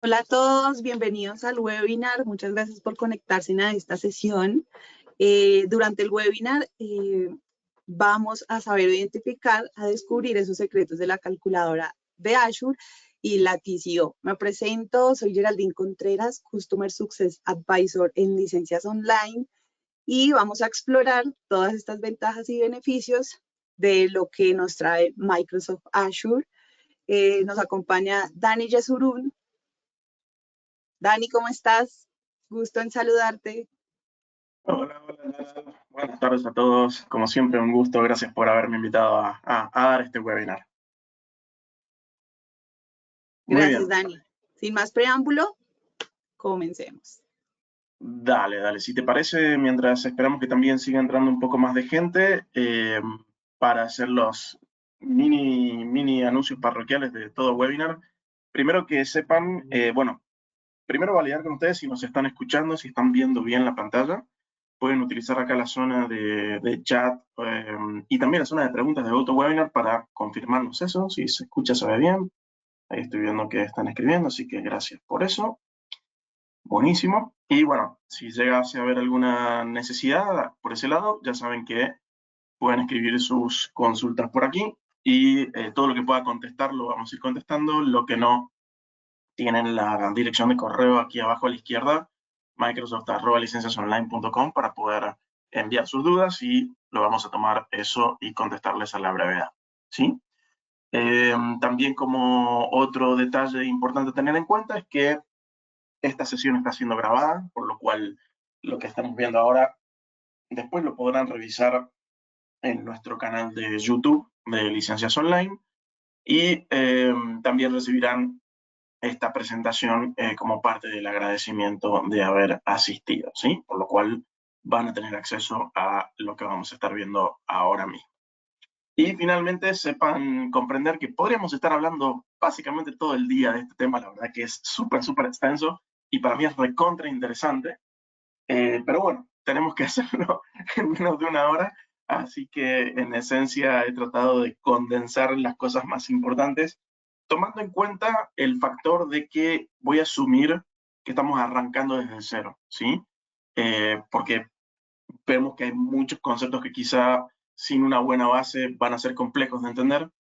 Hola a todos, bienvenidos al webinar. Muchas gracias por conectarse a esta sesión. Durante el webinar vamos a saber identificar, a descubrir esos secretos de la calculadora de Azure y la TCO. Me presento, soy Geraldine Contreras, Customer Success Advisor en Licencias Online, y vamos a explorar todas estas ventajas y beneficios de lo que nos trae Microsoft Azure. Nos acompaña Dani Yesurún. Dani, ¿cómo estás? Gusto en saludarte. Hola. Buenas tardes a todos. Como siempre, un gusto. Gracias por haberme invitado a dar este webinar. Gracias, Dani. Sin más preámbulo, comencemos. Dale. Si te parece, mientras esperamos que también siga entrando un poco más de gente, para hacer los mini anuncios parroquiales de todo webinar, primero que sepan, primero validar con ustedes si nos están escuchando, si están viendo bien la pantalla. Pueden utilizar acá la zona de chat y también la zona de preguntas de GoToWebinar para confirmarnos eso, si se escucha, se ve bien. Ahí estoy viendo que están escribiendo, así que gracias por eso. Buenísimo. Y bueno, si llegase a haber alguna necesidad por ese lado, ya saben que pueden escribir sus consultas por aquí y todo lo que pueda contestar lo vamos a ir contestando. Lo que no, tienen la dirección de correo aquí abajo a la izquierda, microsoft@licenciasonline.com, para poder enviar sus dudas y lo vamos a tomar eso y contestarles a la brevedad, ¿sí? También, como otro detalle importante a tener en cuenta, es que esta sesión está siendo grabada, por lo cual lo que estamos viendo ahora después lo podrán revisar en nuestro canal de YouTube de Licencias Online, y también recibirán esta presentación como parte del agradecimiento de haber asistido, ¿sí? Por lo cual van a tener acceso a lo que vamos a estar viendo ahora mismo. Y finalmente, sepan comprender que podríamos estar hablando básicamente todo el día de este tema. La verdad que es súper extenso y para mí es recontra interesante. Pero bueno, tenemos que hacerlo en menos de una hora. Así que en esencia he tratado de condensar las cosas más importantes, tomando en cuenta el factor de que voy a asumir que estamos arrancando desde cero, ¿sí? Porque vemos que hay muchos conceptos que quizá sin una buena base van a ser complejos de entender.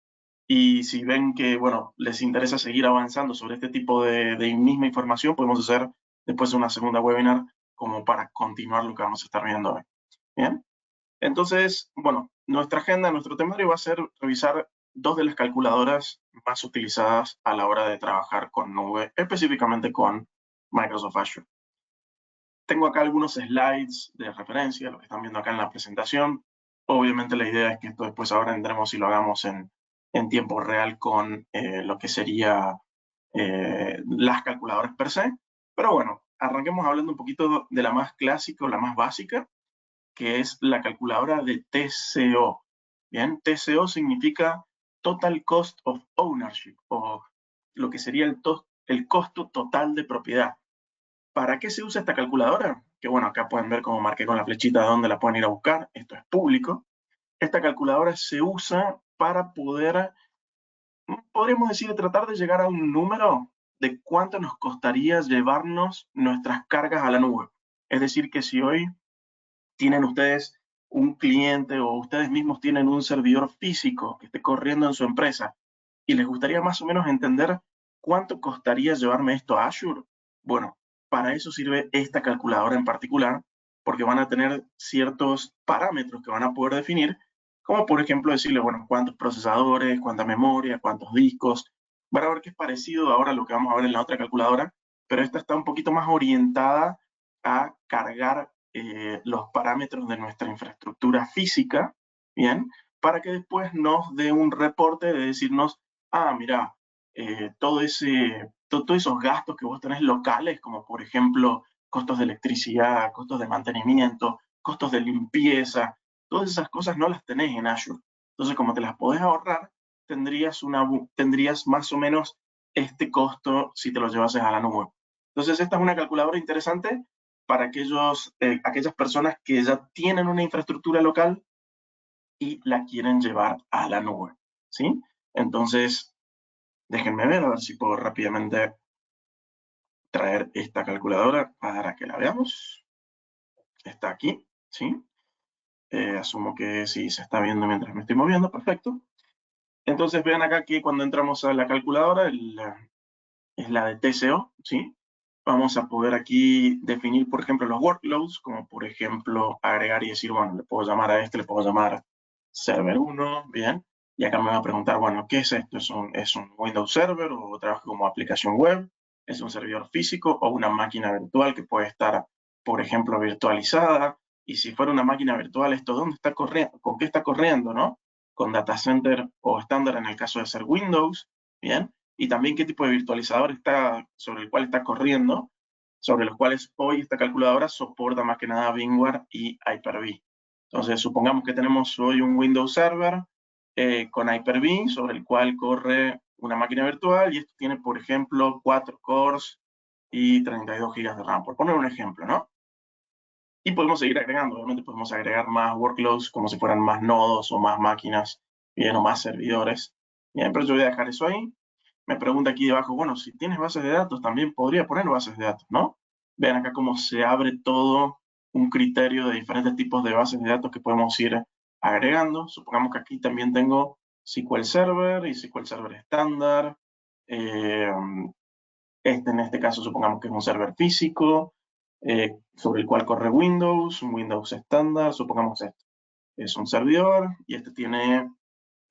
Y si ven que, bueno, les interesa seguir avanzando sobre este tipo de misma información, podemos hacer después una segunda webinar como para continuar lo que vamos a estar viendo hoy. Bien. Entonces, bueno, nuestra agenda, nuestro temario va a ser revisar dos de las calculadoras más utilizadas a la hora de trabajar con nube, específicamente con Microsoft Azure. Tengo acá algunos slides de referencia, lo que están viendo acá en la presentación. Obviamente la idea es que esto después ahora entremos y lo hagamos en tiempo real con lo que sería las calculadoras per se. Pero bueno, arranquemos hablando un poquito de la más clásica o la más básica, que es la calculadora de TCO. Bien, TCO significa Total Cost of Ownership, o lo que sería el costo total de propiedad. ¿Para qué se usa esta calculadora? Que bueno, acá pueden ver cómo marqué con la flechita de dónde la pueden ir a buscar. Esto es público. Esta calculadora se usa para poder, podríamos decir, tratar de llegar a un número de cuánto nos costaría llevarnos nuestras cargas a la nube. Es decir, que si hoy tienen ustedes un cliente o ustedes mismos tienen un servidor físico que esté corriendo en su empresa y les gustaría más o menos entender cuánto costaría llevarme esto a Azure, bueno, para eso sirve esta calculadora en particular, porque van a tener ciertos parámetros que van a poder definir, como por ejemplo decirle, bueno, cuántos procesadores, cuánta memoria, cuántos discos. Van a ver que es parecido ahora a lo que vamos a ver en la otra calculadora, pero esta está un poquito más orientada a cargar los parámetros de nuestra infraestructura física, ¿bien? Para que después nos dé un reporte de decirnos, mira, todos esos gastos que vos tenés locales, como por ejemplo costos de electricidad, costos de mantenimiento, costos de limpieza, todas esas cosas no las tenés en Azure. Entonces, como te las podés ahorrar, tendrías más o menos este costo si te lo llevases a la nube. Entonces, esta es una calculadora interesante para aquellas personas que ya tienen una infraestructura local y la quieren llevar a la nube, ¿sí? Entonces, déjenme ver, a ver si puedo rápidamente traer esta calculadora para que la veamos. Está aquí, ¿sí? Asumo que sí se está viendo mientras me estoy moviendo, perfecto. Entonces vean acá que cuando entramos a la calculadora, es la de TCO, ¿sí? Vamos a poder aquí definir, por ejemplo, los workloads, como por ejemplo agregar y decir, bueno, le puedo llamar a este, le puedo llamar server 1, ¿bien? Y acá me va a preguntar, bueno, ¿qué es esto? ¿Es un Windows Server o trabaja como aplicación web? ¿Es un servidor físico o una máquina virtual que puede estar, por ejemplo, virtualizada? Y si fuera una máquina virtual, ¿esto dónde está corriendo? ¿Con qué está corriendo, no? Con data center o estándar en el caso de ser Windows, ¿bien? Y también qué tipo de virtualizador está, sobre el cual está corriendo, sobre los cuales hoy esta calculadora soporta más que nada VMware y Hyper-V. Entonces, supongamos que tenemos hoy un Windows Server con Hyper-V, sobre el cual corre una máquina virtual, y esto tiene, por ejemplo, 4 cores y 32 GB de RAM, por poner un ejemplo, ¿no? Y podemos seguir agregando, obviamente podemos agregar más workloads, como si fueran más nodos o más máquinas, bien, o más servidores. Bien, pero yo voy a dejar eso ahí. Me pregunta aquí debajo, bueno, si tienes bases de datos, también podría poner bases de datos, ¿no? Vean acá cómo se abre todo un criterio de diferentes tipos de bases de datos que podemos ir agregando. Supongamos que aquí también tengo SQL Server y SQL Server estándar. En este caso supongamos que es un server físico sobre el cual corre Windows, un Windows estándar, supongamos esto. Es un servidor y este tiene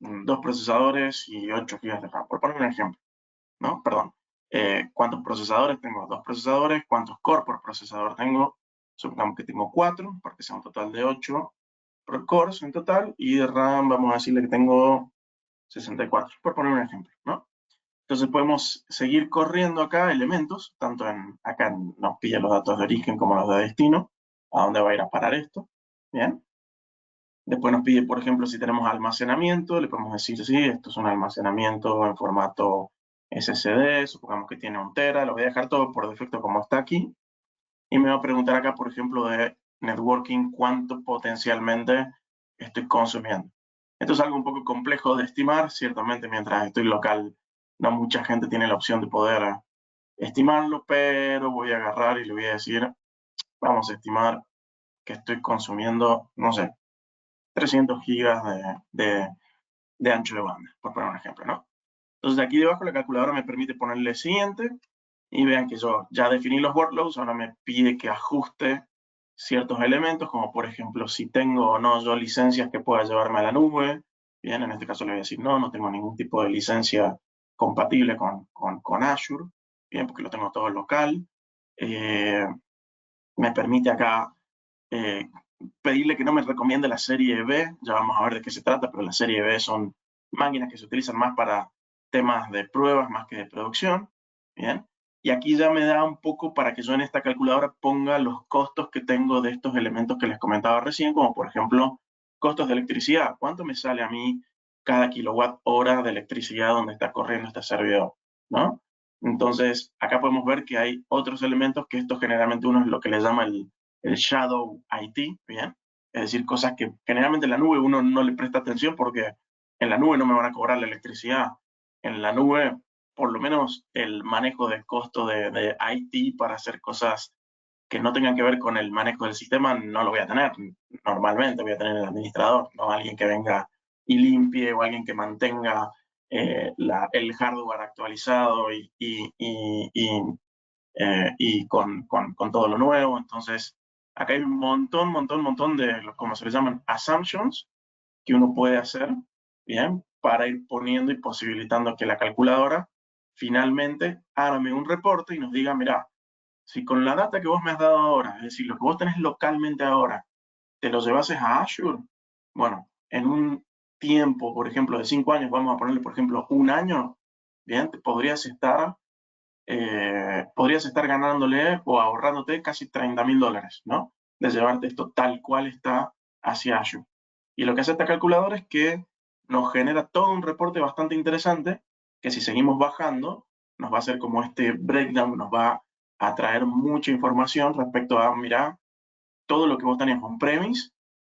2 procesadores y 8 GB de RAM, por poner un ejemplo. ¿No? Perdón. ¿Cuántos procesadores tengo? 2 procesadores. ¿Cuántos cores por procesador tengo? Supongamos que tengo 4, porque sea un total de 8 cores en total. Y de RAM vamos a decirle que tengo 64, por poner un ejemplo, ¿no? Entonces podemos seguir corriendo acá elementos, tanto acá nos pilla los datos de origen como los de destino, a dónde va a ir a parar esto, ¿bien? Después nos pide, por ejemplo, si tenemos almacenamiento, le podemos decir, sí, esto es un almacenamiento en formato SSD, supongamos que tiene 1 tera, lo voy a dejar todo por defecto como está aquí, y me va a preguntar acá, por ejemplo, de networking, cuánto potencialmente estoy consumiendo. Esto es algo un poco complejo de estimar, ciertamente mientras estoy local no mucha gente tiene la opción de poder estimarlo, pero voy a agarrar y le voy a decir, vamos a estimar que estoy consumiendo, no sé, 300 gigas de ancho de banda, por poner un ejemplo, ¿no? Entonces aquí debajo la calculadora me permite ponerle siguiente y vean que yo ya definí los workloads, ahora me pide que ajuste ciertos elementos, como por ejemplo si tengo o no yo licencias que pueda llevarme a la nube. Bien, en este caso le voy a decir no tengo ningún tipo de licencia compatible con Azure, bien, porque lo tengo todo local. Me permite acá pedirle que no me recomiende la serie B, ya vamos a ver de qué se trata, pero la serie B son máquinas que se utilizan más para temas de pruebas más que de producción, ¿bien? Y aquí ya me da un poco para que yo en esta calculadora ponga los costos que tengo de estos elementos que les comentaba recién, como por ejemplo costos de electricidad. ¿Cuánto me sale a mí cada kilowatt hora de electricidad donde está corriendo este servidor? ¿No? Entonces, acá podemos ver que hay otros elementos que esto generalmente uno es lo que le llama el Shadow IT, ¿bien? Es decir, cosas que generalmente en la nube uno no le presta atención porque en la nube no me van a cobrar la electricidad. En la nube, por lo menos el manejo del costo de IT para hacer cosas que no tengan que ver con el manejo del sistema no lo voy a tener. Normalmente voy a tener el administrador, no alguien que venga y limpie o alguien que mantenga el hardware actualizado y con todo lo nuevo. Entonces, acá hay un montón de, como se les llaman, assumptions que uno puede hacer, ¿bien? Para ir poniendo y posibilitando que la calculadora finalmente arme un reporte y nos diga, mira, si con la data que vos me has dado ahora, es decir, lo que vos tenés localmente ahora, te lo llevases a Azure, bueno, en un tiempo, por ejemplo, de 5 años, vamos a ponerle, por ejemplo, 1 año, ¿bien? Te podrías estar ganándole o ahorrándote casi $30.000, ¿no? De llevarte esto tal cual está hacia Azure. Y lo que hace esta calculadora es que nos genera todo un reporte bastante interesante que si seguimos bajando, nos va a hacer como este breakdown, nos va a traer mucha información respecto a, mira, todo lo que vos tenías on-premise,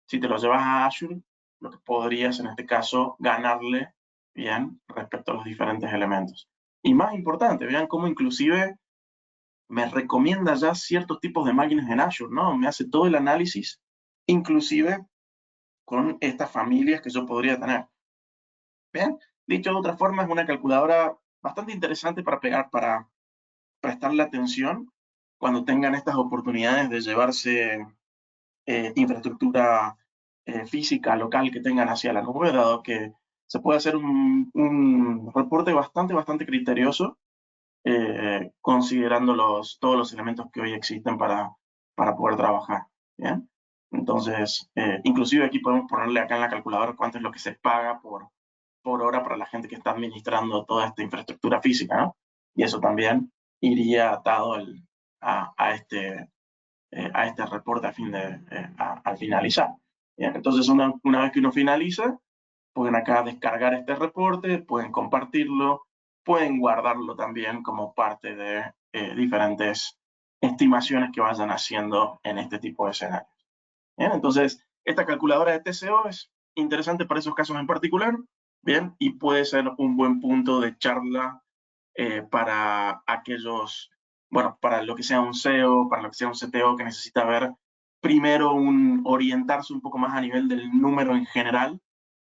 si te lo llevas a Azure, lo que podrías en este caso ganarle, bien, respecto a los diferentes elementos. Y más importante, vean cómo inclusive me recomienda ya ciertos tipos de máquinas en Azure, ¿no? Me hace todo el análisis, inclusive con estas familias que yo podría tener. Bien, dicho de otra forma, es una calculadora bastante interesante para prestarle atención cuando tengan estas oportunidades de llevarse infraestructura física local que tengan hacia la nube, dado que se puede hacer un reporte bastante criterioso, considerando todos los elementos que hoy existen para poder trabajar. ¿Bien? Entonces, inclusive aquí podemos ponerle acá en la calculadora cuánto es lo que se paga por hora para la gente que está administrando toda esta infraestructura física, ¿no? Y eso también iría atado a este reporte al finalizar. Bien, entonces, una vez que uno finaliza, pueden acá descargar este reporte, pueden compartirlo, pueden guardarlo también como parte de diferentes estimaciones que vayan haciendo en este tipo de escenarios. Bien, entonces, esta calculadora de TCO es interesante para esos casos en particular, bien, y puede ser un buen punto de charla para aquellos, bueno, para lo que sea un SEO, para lo que sea un CTO que necesita ver primero orientarse un poco más a nivel del número en general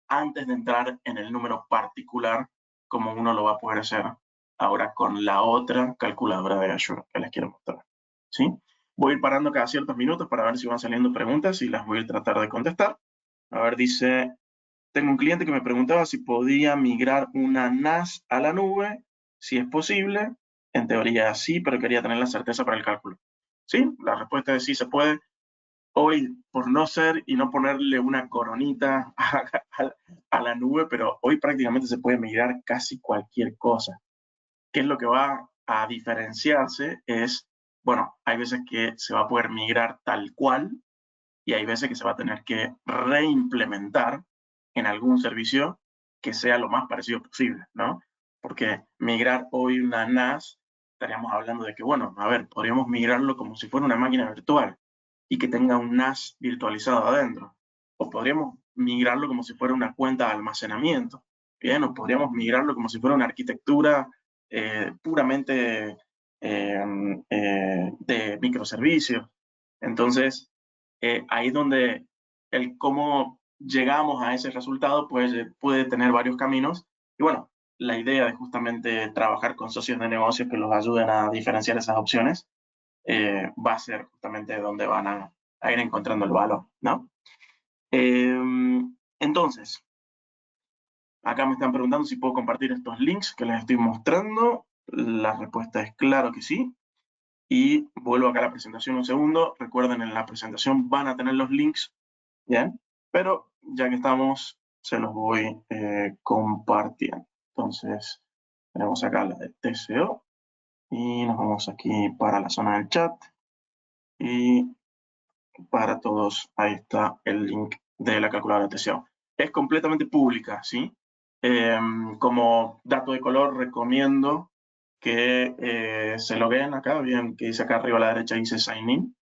antes de entrar en el número particular, como uno lo va a poder hacer ahora con la otra calculadora de Azure que les quiero mostrar. ¿Sí? Voy a ir parando cada ciertos minutos para ver si van saliendo preguntas y las voy a tratar de contestar. A ver, dice, tengo un cliente que me preguntaba si podía migrar una NAS a la nube, si es posible. En teoría sí, pero quería tener la certeza para el cálculo. Sí, la respuesta es sí se puede. Hoy, por no ser y no ponerle una coronita a la nube, pero hoy prácticamente se puede migrar casi cualquier cosa. ¿Qué es lo que va a diferenciarse? Es, bueno, hay veces que se va a poder migrar tal cual y hay veces que se va a tener que reimplementar en algún servicio que sea lo más parecido posible, ¿no? Porque migrar hoy una NAS, estaríamos hablando de que, bueno, a ver, podríamos migrarlo como si fuera una máquina virtual y que tenga un NAS virtualizado adentro. O podríamos migrarlo como si fuera una cuenta de almacenamiento, ¿bien? O podríamos migrarlo como si fuera una arquitectura puramente de microservicios. Entonces, ahí es donde el cómo llegamos a ese resultado puede tener varios caminos. Y bueno, la idea de justamente trabajar con socios de negocios que los ayuden a diferenciar esas opciones va a ser justamente donde van a ir encontrando el valor, ¿no? Entonces, acá me están preguntando si puedo compartir estos links que les estoy mostrando. La respuesta es claro que sí. Y vuelvo acá a la presentación un segundo. Recuerden, en la presentación van a tener los links, ¿bien? Pero ya que estamos, se los voy compartiendo. Entonces, tenemos acá la de TCO y nos vamos aquí para la zona del chat y para todos, ahí está el link de la calculadora de TCO. Es completamente pública, ¿sí? Como dato de color, recomiendo que se logueen acá, bien, que dice acá arriba a la derecha, dice Sign In.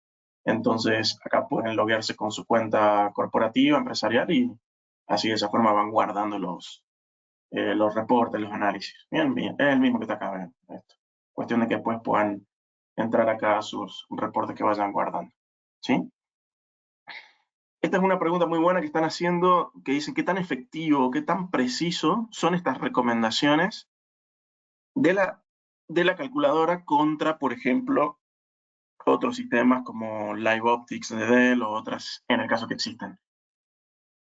Entonces, acá pueden loguearse con su cuenta corporativa, empresarial, y así de esa forma van guardando los reportes, los análisis. Bien, es el mismo que está acá, ven, esto. Cuestión de que después puedan entrar acá a sus reportes que vayan guardando, ¿sí? Esta es una pregunta muy buena que están haciendo, que dicen qué tan efectivo, qué tan preciso son estas recomendaciones de la calculadora contra, por ejemplo, otros sistemas como LiveOptics de Dell o otras, en el caso que existen.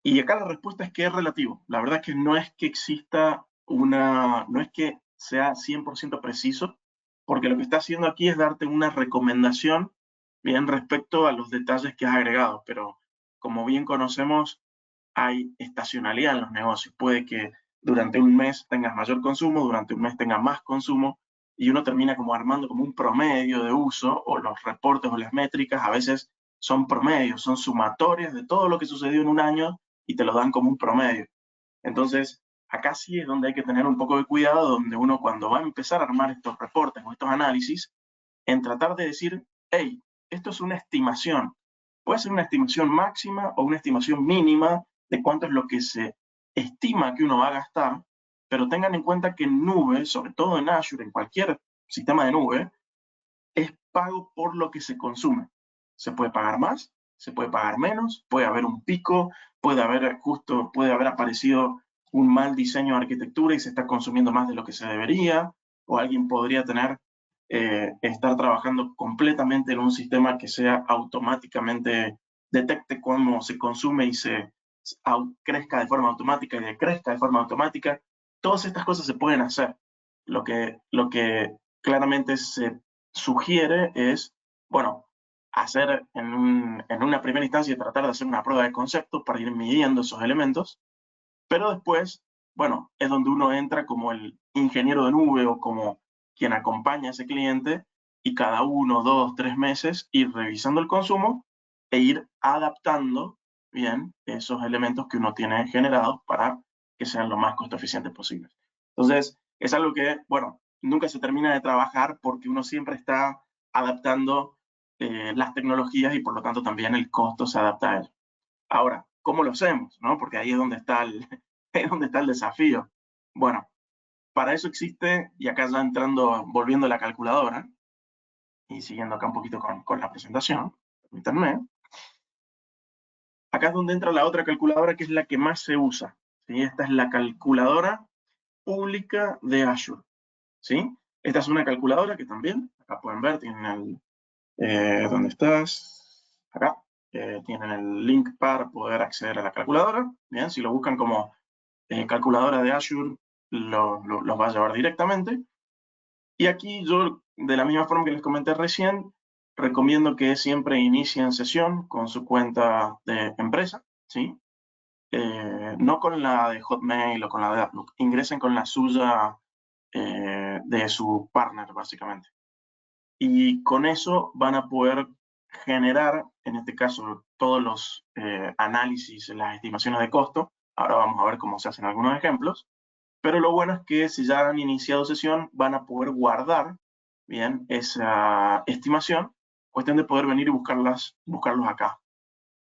Y acá la respuesta es que es relativo. La verdad es que no es que exista no es que sea 100% preciso, porque lo que está haciendo aquí es darte una recomendación bien respecto a los detalles que has agregado, pero como bien conocemos, hay estacionalidad en los negocios. Puede que durante un mes tengas mayor consumo, durante un mes tengas más consumo, y uno termina como armando como un promedio de uso, o los reportes o las métricas a veces son promedios, son sumatorias de todo lo que sucedió en un año y te lo dan como un promedio. Entonces, acá sí es donde hay que tener un poco de cuidado, donde uno cuando va a empezar a armar estos reportes o estos análisis, en tratar de decir, hey, esto es una estimación. Puede ser una estimación máxima o una estimación mínima de cuánto es lo que se estima que uno va a gastar, pero tengan en cuenta que en nube, sobre todo en Azure, en cualquier sistema de nube, es pago por lo que se consume. Se puede pagar más, se puede pagar menos, puede haber un pico, puede haber aparecido un mal diseño de arquitectura y se está consumiendo más de lo que se debería, o alguien podría estar trabajando completamente en un sistema que sea automáticamente detecte cómo se consume y crezca de forma automática y decrezca de forma automática. Todas estas cosas se pueden hacer. Lo que claramente se sugiere es, bueno, hacer en una primera instancia, tratar de hacer una prueba de concepto para ir midiendo esos elementos, pero después, bueno, es donde uno entra como el ingeniero de nube o como quien acompaña a ese cliente y cada 1, 2, 3 meses ir revisando el consumo e ir adaptando bien esos elementos que uno tiene generados para que sean lo más costo eficientes posibles. Entonces, es algo que, bueno, nunca se termina de trabajar porque uno siempre está adaptando las tecnologías y por lo tanto también el costo se adapta a él. Ahora, ¿cómo lo hacemos? ¿No? Porque ahí es donde está es donde está el desafío. Bueno, para eso existe, y acá ya volviendo a la calculadora, y siguiendo acá un poquito con la presentación, permítanme. Acá es donde entra la otra calculadora que es la que más se usa. ¿Sí? Esta es la calculadora pública de Azure. ¿Sí? Esta es una calculadora que también, acá pueden ver, tienen ¿dónde estás? Acá. Tienen el link para poder acceder a la calculadora. Bien, si lo buscan como calculadora de Azure, los va a llevar directamente. Y aquí yo, de la misma forma que les comenté recién, recomiendo que siempre inicien sesión con su cuenta de empresa, ¿sí? No con la de Hotmail o con la de Outlook, ingresen con la suya de su partner, básicamente. Y con eso van a poder generar, en este caso, todos los análisis, las estimaciones de costo. Ahora vamos a ver cómo se hacen algunos ejemplos. Pero lo bueno es que si ya han iniciado sesión, van a poder guardar bien esa estimación, cuestión de poder venir y buscarlos acá.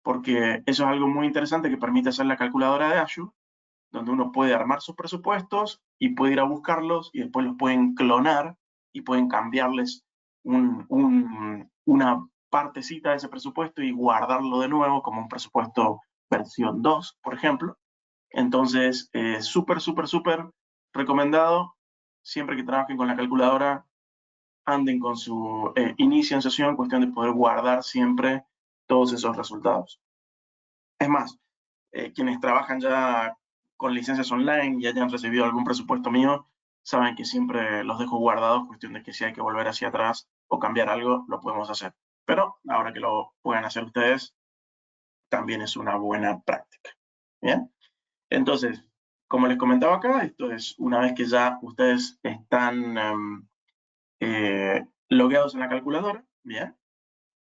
Porque eso es algo muy interesante que permite hacer la calculadora de Azure, donde uno puede armar sus presupuestos y puede ir a buscarlos y después los pueden clonar y pueden cambiarles una partecita de ese presupuesto y guardarlo de nuevo como un presupuesto versión 2, por ejemplo. Entonces, súper, súper, súper recomendado. Siempre que trabajen con la calculadora, anden con su inicio en sesión, cuestión de poder guardar siempre todos esos resultados. Es más, quienes trabajan ya con licencias online y hayan recibido algún presupuesto mío, saben que siempre los dejo guardados, cuestión de que si hay que volver hacia atrás o cambiar algo, lo podemos hacer. Pero ahora que lo pueden hacer ustedes, también es una buena práctica. ¿Bien? Entonces, como les comentaba acá, esto es una vez que ya ustedes están logueados en la calculadora, bien,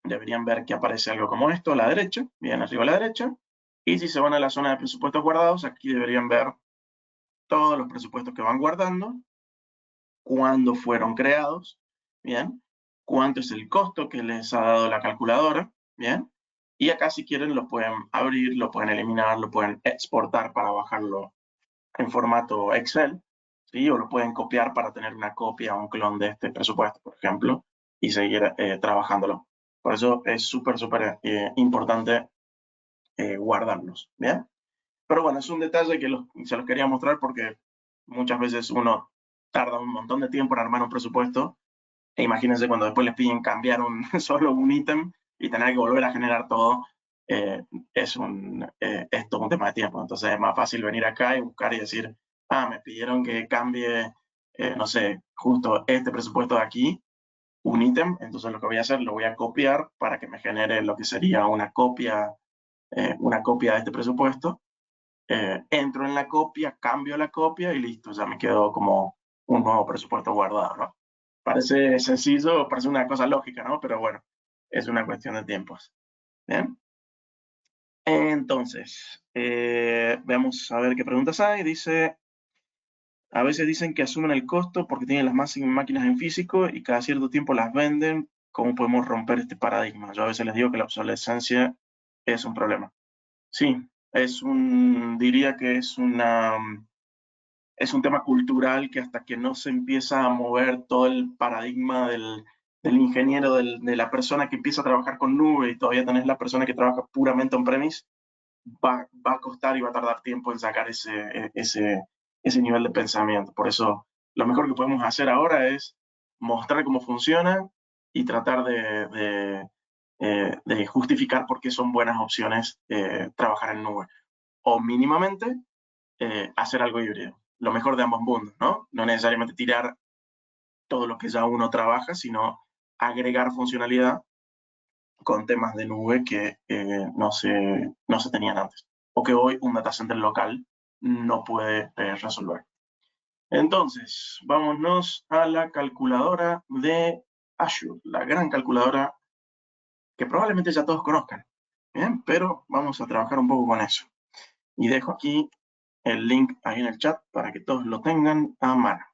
deberían ver que aparece algo como esto a la derecha, bien arriba a la derecha, y si se van a la zona de presupuestos guardados, aquí deberían ver todos los presupuestos que van guardando, cuándo fueron creados, bien, cuánto es el costo que les ha dado la calculadora, bien, y acá si quieren lo pueden abrir, lo pueden eliminar, lo pueden exportar para bajarlo en formato Excel, ¿sí? O lo pueden copiar para tener una copia o un clon de este presupuesto, por ejemplo, y seguir trabajándolo. Por eso es súper, súper importante guardarlos, ¿bien? Pero bueno, es un detalle que se los quería mostrar porque muchas veces uno tarda un montón de tiempo en armar un presupuesto e imagínense cuando después les piden cambiar solo un ítem y tener que volver a generar todo, es todo un tema de tiempo. Entonces es más fácil venir acá y buscar y decir, me pidieron que cambie, no sé, justo este presupuesto de aquí, un ítem, entonces lo que voy a hacer, lo voy a copiar para que me genere lo que sería una copia de este presupuesto. Entro en la copia, cambio la copia y listo, ya me quedó como un nuevo presupuesto guardado, ¿no? Parece sencillo, parece una cosa lógica, ¿no? Pero bueno, es una cuestión de tiempos. ¿Bien? Entonces, veamos a ver qué preguntas hay. Dice, a veces dicen que asumen el costo porque tienen las máquinas en físico y cada cierto tiempo las venden. ¿Cómo podemos romper este paradigma? Yo a veces les digo que la obsolescencia es un problema. Sí, diría que es un tema cultural que hasta que no se empieza a mover todo el paradigma ingeniero, de la persona que empieza a trabajar con nube, y todavía tenés la persona que trabaja puramente on-premise, va a costar y va a tardar tiempo en sacar ese nivel de pensamiento. Por eso, lo mejor que podemos hacer ahora es mostrar cómo funciona y tratar de justificar por qué son buenas opciones trabajar en nube. O mínimamente hacer algo híbrido. Lo mejor de ambos mundos, ¿no? No necesariamente tirar todo lo que ya uno trabaja, sino agregar funcionalidad con temas de nube que no se tenían antes, o que hoy un data center local no puede resolver. Entonces, vámonos a la calculadora de Azure, la gran calculadora que probablemente ya todos conozcan, ¿bien? Pero vamos a trabajar un poco con eso. Y dejo aquí el link ahí en el chat para que todos lo tengan a mano,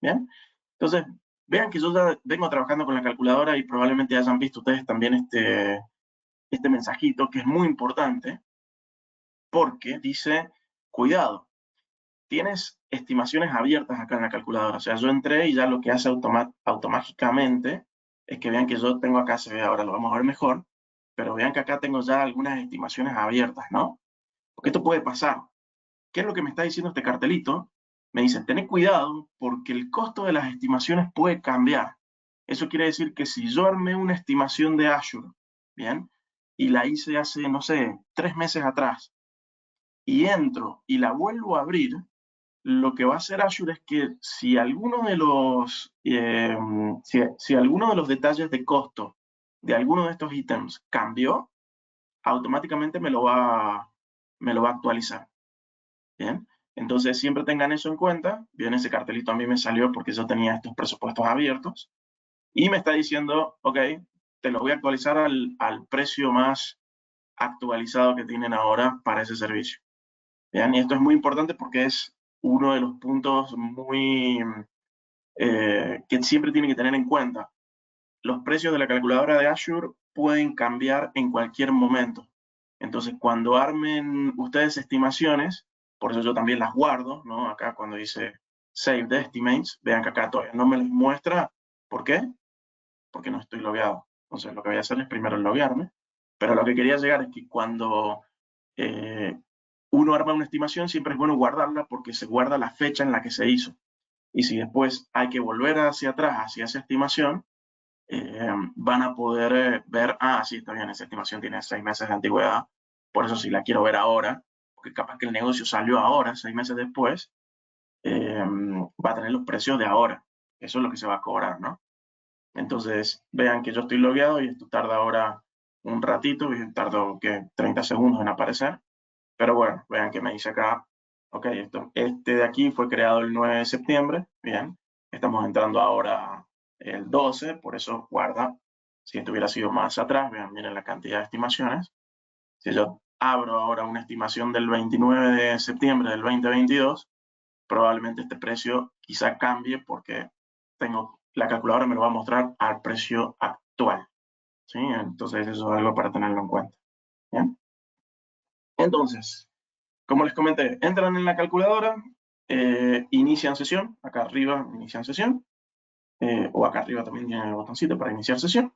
¿bien? Entonces, vean que yo ya vengo trabajando con la calculadora y probablemente hayan visto ustedes también este mensajito que es muy importante porque dice, cuidado, tienes estimaciones abiertas acá en la calculadora. O sea, yo entré y ya lo que hace automáticamente es que vean que yo tengo acá, se ve ahora, lo vamos a ver mejor, pero vean que acá tengo ya algunas estimaciones abiertas, ¿no? Porque esto puede pasar. ¿Qué es lo que me está diciendo este cartelito? Me dice, tened cuidado porque el costo de las estimaciones puede cambiar. Eso quiere decir que si yo armé una estimación de Azure, ¿bien? Y la hice hace, no sé, 3 meses atrás, y entro y la vuelvo a abrir, lo que va a hacer Azure es que si alguno de los, si alguno de los detalles de costo de alguno de estos ítems cambió, automáticamente me lo va a actualizar. Bien, entonces siempre tengan eso en cuenta. Bien, ese cartelito a mí me salió porque yo tenía estos presupuestos abiertos y me está diciendo, ok, te lo voy a actualizar al precio más actualizado que tienen ahora para ese servicio. Bien, y esto es muy importante porque es uno de los puntos muy que siempre tienen que tener en cuenta. Los precios de la calculadora de Azure pueden cambiar en cualquier momento. Entonces, cuando armen ustedes estimaciones, por eso yo también las guardo, ¿no? Acá cuando dice Save the Estimates, vean que acá todavía no me les muestra. ¿Por qué? Porque no estoy logueado. Entonces, lo que voy a hacer es primero loguearme. Pero lo que quería llegar es que cuando uno arma una estimación, siempre es bueno guardarla porque se guarda la fecha en la que se hizo. Y si después hay que volver hacia atrás, hacia esa estimación, van a poder ver, sí, está bien, esa estimación tiene 6 meses de antigüedad, por eso si la quiero ver ahora, porque capaz que el negocio salió ahora, 6 meses después, va a tener los precios de ahora. Eso es lo que se va a cobrar, ¿no? Entonces, vean que yo estoy logueado y esto tarda ahora un ratito, y tardo, ¿qué? 30 segundos en aparecer. Pero bueno, vean que me dice acá, ok, este de aquí fue creado el 9 de septiembre, bien, estamos entrando ahora el 12, por eso guarda, si esto hubiera sido más atrás, vean, miren la cantidad de estimaciones. Si yo abro ahora una estimación del 29 de septiembre del 2022, probablemente este precio quizá cambie porque la calculadora me lo va a mostrar al precio actual, ¿sí? Entonces eso es algo para tenerlo en cuenta, ¿bien? Entonces, como les comenté, entran en la calculadora, inician sesión, acá arriba inician sesión, o acá arriba también tienen el botoncito para iniciar sesión.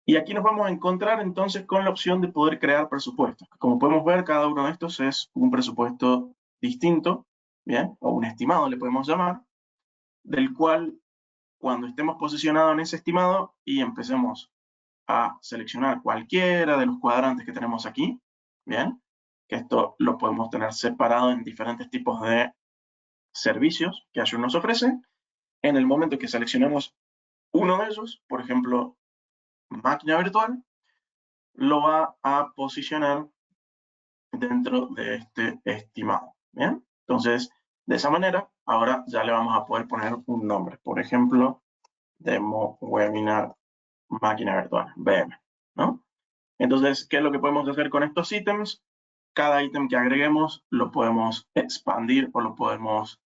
Y aquí nos vamos a encontrar entonces con la opción de poder crear presupuestos. Como podemos ver, cada uno de estos es un presupuesto distinto, ¿bien? O un estimado le podemos llamar, del cual cuando estemos posicionados en ese estimado y empecemos a seleccionar cualquiera de los cuadrantes que tenemos aquí, ¿bien? Que esto lo podemos tener separado en diferentes tipos de servicios que Azure nos ofrece. En el momento que seleccionemos uno de ellos, por ejemplo, máquina virtual, lo va a posicionar dentro de este estimado, ¿bien? Entonces, de esa manera, ahora ya le vamos a poder poner un nombre. Por ejemplo, Demo Webinar Máquina Virtual, VM, ¿no? Entonces, ¿qué es lo que podemos hacer con estos ítems? Cada ítem que agreguemos lo podemos expandir o lo podemos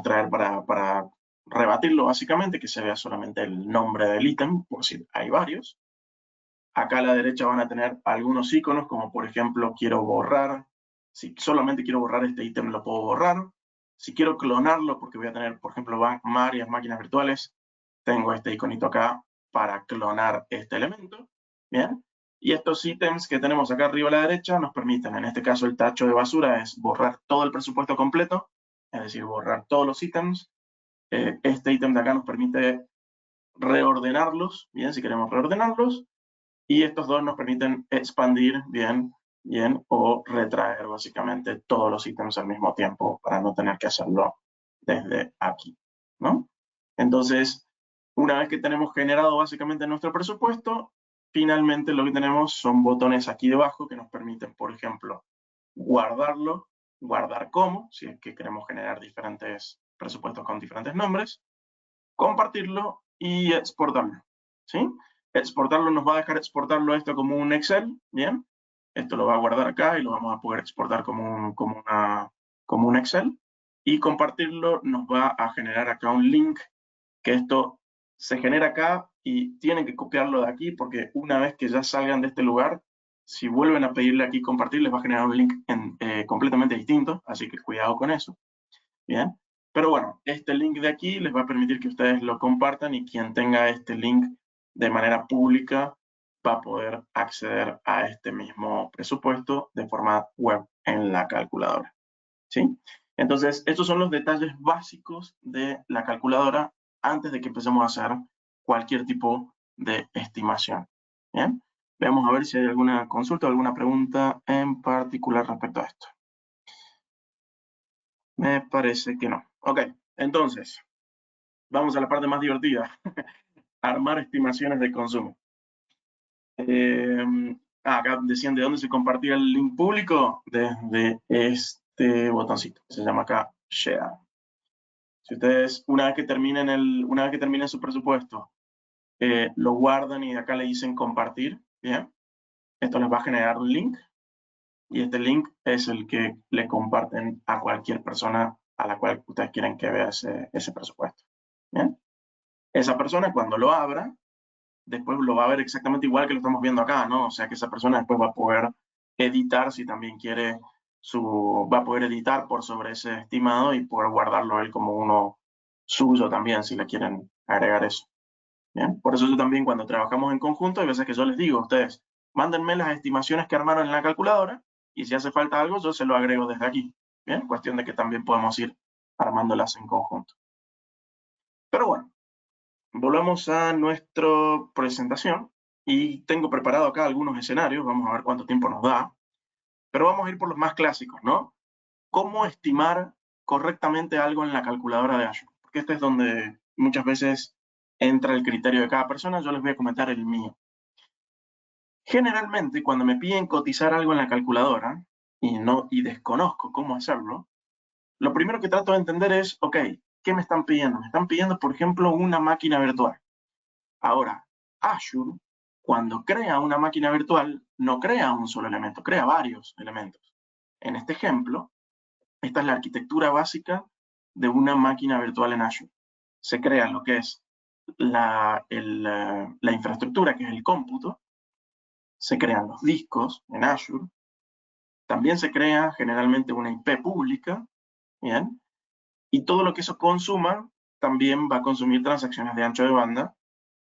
traer para rebatirlo básicamente, que se vea solamente el nombre del ítem, por si hay varios. Acá a la derecha van a tener algunos iconos, como por ejemplo, quiero borrar. Si solamente quiero borrar este ítem, lo puedo borrar. Si quiero clonarlo, porque voy a tener, por ejemplo, varias máquinas virtuales, tengo este iconito acá para clonar este elemento, ¿bien? Y estos ítems que tenemos acá arriba a la derecha nos permiten, en este caso el tacho de basura es borrar todo el presupuesto completo, es decir, borrar todos los ítems. Este ítem de acá nos permite reordenarlos, bien, si queremos reordenarlos, y estos dos nos permiten expandir, bien, o retraer básicamente todos los ítems al mismo tiempo para no tener que hacerlo desde aquí, ¿no? Entonces, una vez que tenemos generado básicamente nuestro presupuesto, finalmente lo que tenemos son botones aquí debajo que nos permiten, por ejemplo, guardarlo, guardar como, si es que queremos generar diferentes presupuestos con diferentes nombres, compartirlo y exportarlo, ¿sí? Exportarlo nos va a dejar exportarlo esto como un Excel, ¿bien? Esto lo va a guardar acá y lo vamos a poder exportar como un Excel. Y compartirlo nos va a generar acá un link, que esto se genera acá y tienen que copiarlo de aquí porque una vez que ya salgan de este lugar, si vuelven a pedirle aquí compartir, les va a generar un link completamente distinto, así que cuidado con eso, ¿bien? Pero bueno, este link de aquí les va a permitir que ustedes lo compartan y quien tenga este link de manera pública va a poder acceder a este mismo presupuesto de forma web en la calculadora, ¿sí? Entonces, estos son los detalles básicos de la calculadora antes de que empecemos a hacer cualquier tipo de estimación, ¿bien? Veamos a ver si hay alguna consulta o alguna pregunta en particular respecto a esto. Me parece que no. Ok, entonces, vamos a la parte más divertida. Armar estimaciones de consumo. Acá decían de dónde se compartía el link público, desde este botoncito, que se llama acá Share. Si ustedes, una vez que terminen su presupuesto, lo guardan y de acá le dicen compartir, ¿bien? Esto les va a generar un link y este link es el que le comparten a cualquier persona a la cual ustedes quieren que vea ese presupuesto, ¿bien? Esa persona cuando lo abra, después lo va a ver exactamente igual que lo estamos viendo acá, ¿no? O sea que esa persona después va a poder editar si también quiere va a poder editar por sobre ese estimado y poder guardarlo él como uno suyo también si le quieren agregar eso. ¿Bien? Por eso yo también cuando trabajamos en conjunto hay veces que yo les digo a ustedes, mándenme las estimaciones que armaron en la calculadora y si hace falta algo yo se lo agrego desde aquí. Bien, cuestión de que también podemos ir armándolas en conjunto. Pero bueno, volvamos a nuestra presentación y tengo preparado acá algunos escenarios, vamos a ver cuánto tiempo nos da, pero vamos a ir por los más clásicos, ¿no? ¿Cómo estimar correctamente algo en la calculadora de Azure? Porque este es donde muchas veces entra el criterio de cada persona, yo les voy a comentar el mío. Generalmente, cuando me piden cotizar algo en la calculadora y desconozco cómo hacerlo, lo primero que trato de entender es, ok, ¿qué me están pidiendo? Me están pidiendo, por ejemplo, una máquina virtual. Ahora, Azure, cuando crea una máquina virtual, no crea un solo elemento, crea varios elementos. En este ejemplo, esta es la arquitectura básica de una máquina virtual en Azure. Se crea lo que es la infraestructura, que es el cómputo, se crean los discos en Azure, también se crea generalmente una IP pública, ¿bien? Y todo lo que eso consuma también va a consumir transacciones de ancho de banda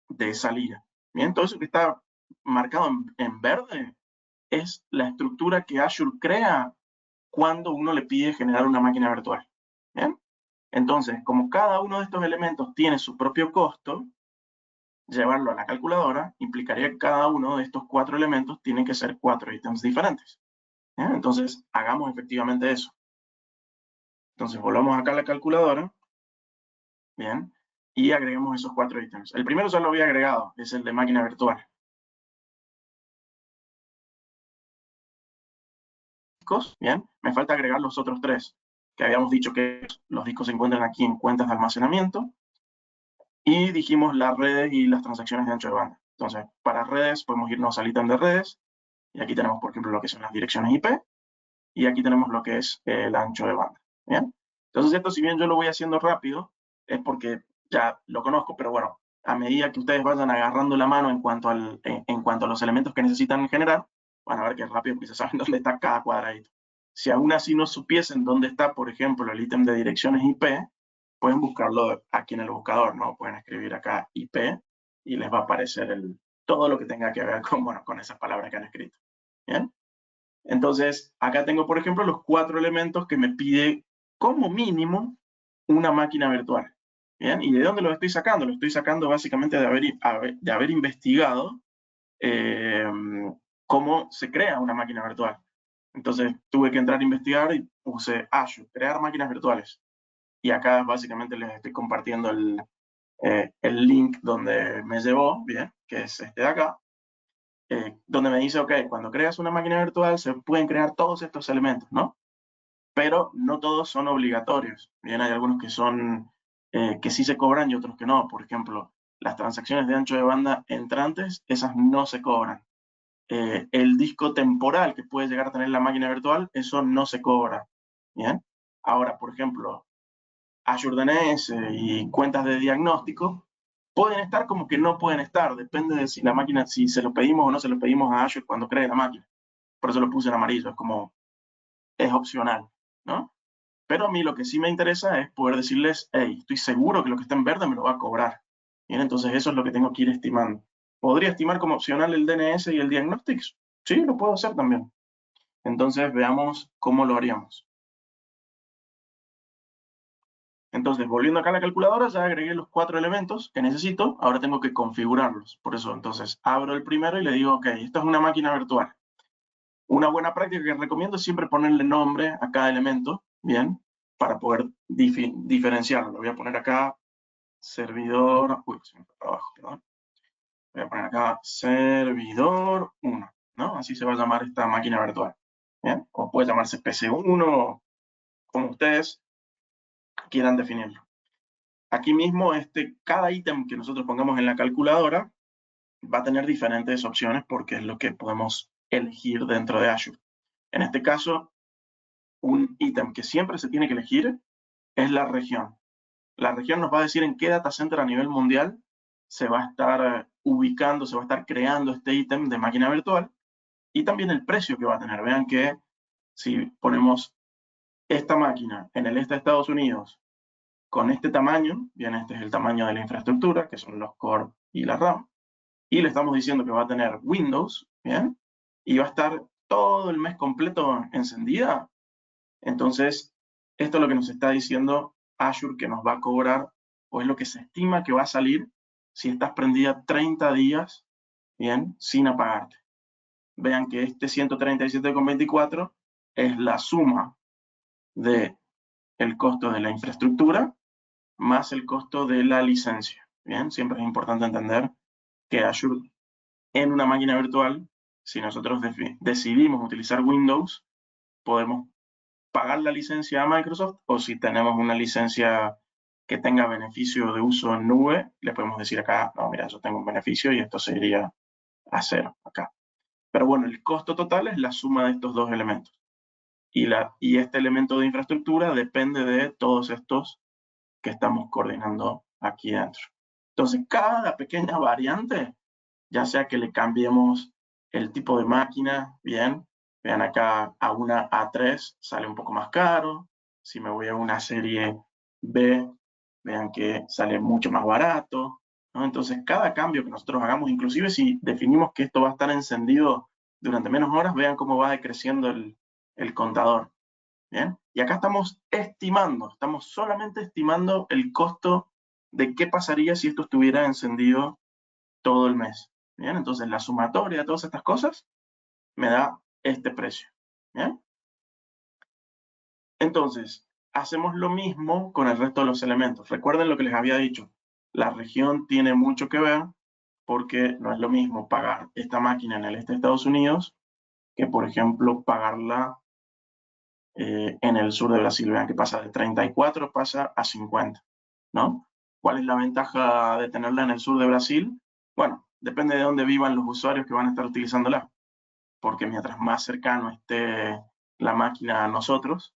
de salida. Bien, todo eso que está marcado en verde es la estructura que Azure crea cuando uno le pide generar una máquina virtual. Bien, entonces, como cada uno de estos elementos tiene su propio costo, llevarlo a la calculadora implicaría que cada uno de estos 4 elementos tiene que ser 4 ítems diferentes. ¿Bien? Entonces, hagamos efectivamente eso. Entonces, volvamos acá a la calculadora. Bien, y agreguemos esos 4 ítems. El primero ya lo había agregado, es el de máquina virtual. Bien, me falta agregar los otros 3, que habíamos dicho que los discos se encuentran aquí en cuentas de almacenamiento, y dijimos las redes y las transacciones de ancho de banda. Entonces, para redes podemos irnos al ítem de redes, y aquí tenemos, por ejemplo, lo que son las direcciones IP, y aquí tenemos lo que es el ancho de banda. Bien, entonces esto, si bien yo lo voy haciendo rápido, es porque ya lo conozco, pero bueno, a medida que ustedes vayan agarrando la mano en cuanto a los elementos que necesitan generar, van a ver que es rápido porque se saben dónde está cada cuadradito. Si aún así no supiesen dónde está, por ejemplo, el ítem de direcciones IP, pueden buscarlo aquí en el buscador, ¿no? Pueden escribir acá IP y les va a aparecer todo lo que tenga que ver con, bueno, con esas palabras que han escrito. ¿Bien? Entonces, acá tengo, por ejemplo, los 4 elementos que me pide como mínimo una máquina virtual. ¿Bien? ¿Y de dónde los estoy sacando? Lo estoy sacando básicamente de haber investigado cómo se crea una máquina virtual. Entonces, tuve que entrar a investigar y puse Azure, crear máquinas virtuales. Y acá básicamente les estoy compartiendo el link donde me llevó, bien, que es este de acá, donde me dice, ok, cuando creas una máquina virtual se pueden crear todos estos elementos, ¿no? Pero no todos son obligatorios. Bien, hay algunos que son, que sí se cobran y otros que no. Por ejemplo, las transacciones de ancho de banda entrantes, esas no se cobran. El disco temporal que puede llegar a tener la máquina virtual, eso no se cobra. Bien. Ahora, por ejemplo, Azure DNS y cuentas de diagnóstico pueden estar como que no pueden estar. Depende de si la máquina, si se lo pedimos o no se lo pedimos a Azure cuando cree la máquina. Por eso lo puse en amarillo, es opcional, ¿no? Pero a mí lo que sí me interesa es poder decirles, hey, estoy seguro que lo que está en verde me lo va a cobrar. Bien, entonces eso es lo que tengo que ir estimando. ¿Podría estimar como opcional el DNS y el Diagnostics? Sí, lo puedo hacer también. Entonces veamos cómo lo haríamos. Entonces, volviendo acá a la calculadora, ya agregué los 4 elementos que necesito. Ahora tengo que configurarlos. Por eso, entonces, abro el primero y le digo, ok, esta es una máquina virtual. Una buena práctica que recomiendo es siempre ponerle nombre a cada elemento, ¿bien? Para poder diferenciarlo. Lo voy a poner acá servidor, uy, se me fue para abajo, perdón. Voy a poner acá servidor 1, ¿no? Así se va a llamar esta máquina virtual, ¿bien? O puede llamarse PC1, como ustedes quieran definirlo. Aquí mismo, cada ítem que nosotros pongamos en la calculadora va a tener diferentes opciones porque es lo que podemos elegir dentro de Azure. En este caso, un ítem que siempre se tiene que elegir es la región. La región nos va a decir en qué data center a nivel mundial se va a estar ubicando, se va a estar creando este ítem de máquina virtual y también el precio que va a tener. Vean que si ponemos esta máquina en el este de Estados Unidos con este tamaño, bien, este es el tamaño de la infraestructura, que son los core y la RAM, y le estamos diciendo que va a tener Windows, bien, y va a estar todo el mes completo encendida, entonces esto es lo que nos está diciendo Azure que nos va a cobrar, o es lo que se estima que va a salir si estás prendida 30 días, bien, sin apagarte. Vean que este 137,24 es la suma de el costo de la infraestructura más el costo de la licencia. Bien, siempre es importante entender que Azure en una máquina virtual, si nosotros decidimos utilizar Windows, podemos pagar la licencia a Microsoft o si tenemos una licencia que tenga beneficio de uso en nube, le podemos decir acá, no, mira, yo tengo un beneficio y esto se iría a cero acá. Pero bueno, el costo total es la suma de estos dos elementos. Y este elemento de infraestructura depende de todos estos que estamos coordinando aquí dentro. Entonces, cada pequeña variante, ya sea que le cambiemos el tipo de máquina, bien, vean acá a una A3 sale un poco más caro, si me voy a una serie B, vean que sale mucho más barato, ¿no? Entonces, cada cambio que nosotros hagamos, inclusive si definimos que esto va a estar encendido durante menos horas, vean cómo va decreciendo el contador. ¿Bien? Y acá estamos estimando, estamos solamente estimando el costo de qué pasaría si esto estuviera encendido todo el mes. ¿Bien? Entonces la sumatoria de todas estas cosas me da este precio. ¿Bien? Entonces, hacemos lo mismo con el resto de los elementos. Recuerden lo que les había dicho. La región tiene mucho que ver porque no es lo mismo pagar esta máquina en el este de Estados Unidos que, por ejemplo, pagarla en el sur de Brasil. Vean que pasa de 34, pasa a 50, ¿no? ¿Cuál es la ventaja de tenerla en el sur de Brasil? Bueno, depende de dónde vivan los usuarios que van a estar utilizándola, porque mientras más cercano esté la máquina a nosotros,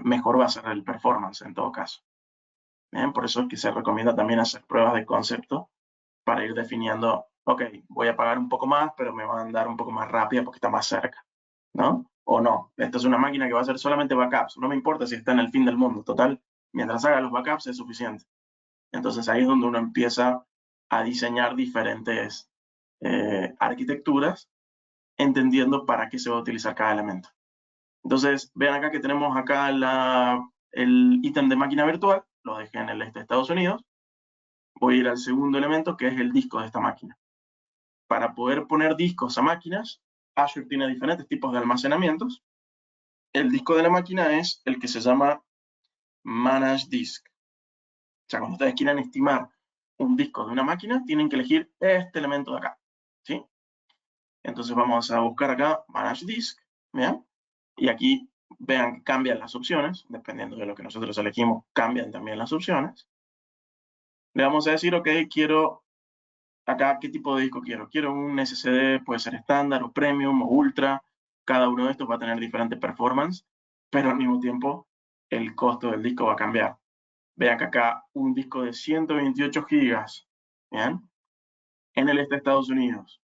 mejor va a ser el performance en todo caso. ¿Bien? Por eso es que se recomienda también hacer pruebas de concepto para ir definiendo, ok, voy a pagar un poco más, pero me va a andar un poco más rápida porque está más cerca, ¿no? O no, esta es una máquina que va a hacer solamente backups, no me importa si está en el fin del mundo, total, mientras haga los backups es suficiente. Entonces ahí es donde uno empieza a diseñar diferentes arquitecturas, entendiendo para qué se va a utilizar cada elemento. Entonces, vean acá que tenemos acá el ítem de máquina virtual, lo dejé en el este de Estados Unidos. Voy a ir al segundo elemento, que es el disco de esta máquina. Para poder poner discos a máquinas, Azure tiene diferentes tipos de almacenamientos. El disco de la máquina es el que se llama Managed Disk. O sea, cuando ustedes quieran estimar un disco de una máquina, tienen que elegir este elemento de acá, ¿sí? Entonces vamos a buscar acá Managed Disk, ¿bien? Y aquí vean que cambian las opciones, dependiendo de lo que nosotros elegimos, cambian también las opciones. Le vamos a decir, ok, quiero acá qué tipo de disco quiero. Quiero un SSD, puede ser estándar o premium o ultra. Cada uno de estos va a tener diferente performance, pero al mismo tiempo el costo del disco va a cambiar. Vean que acá un disco de 128 gigas, ¿bien? En el este de Estados Unidos,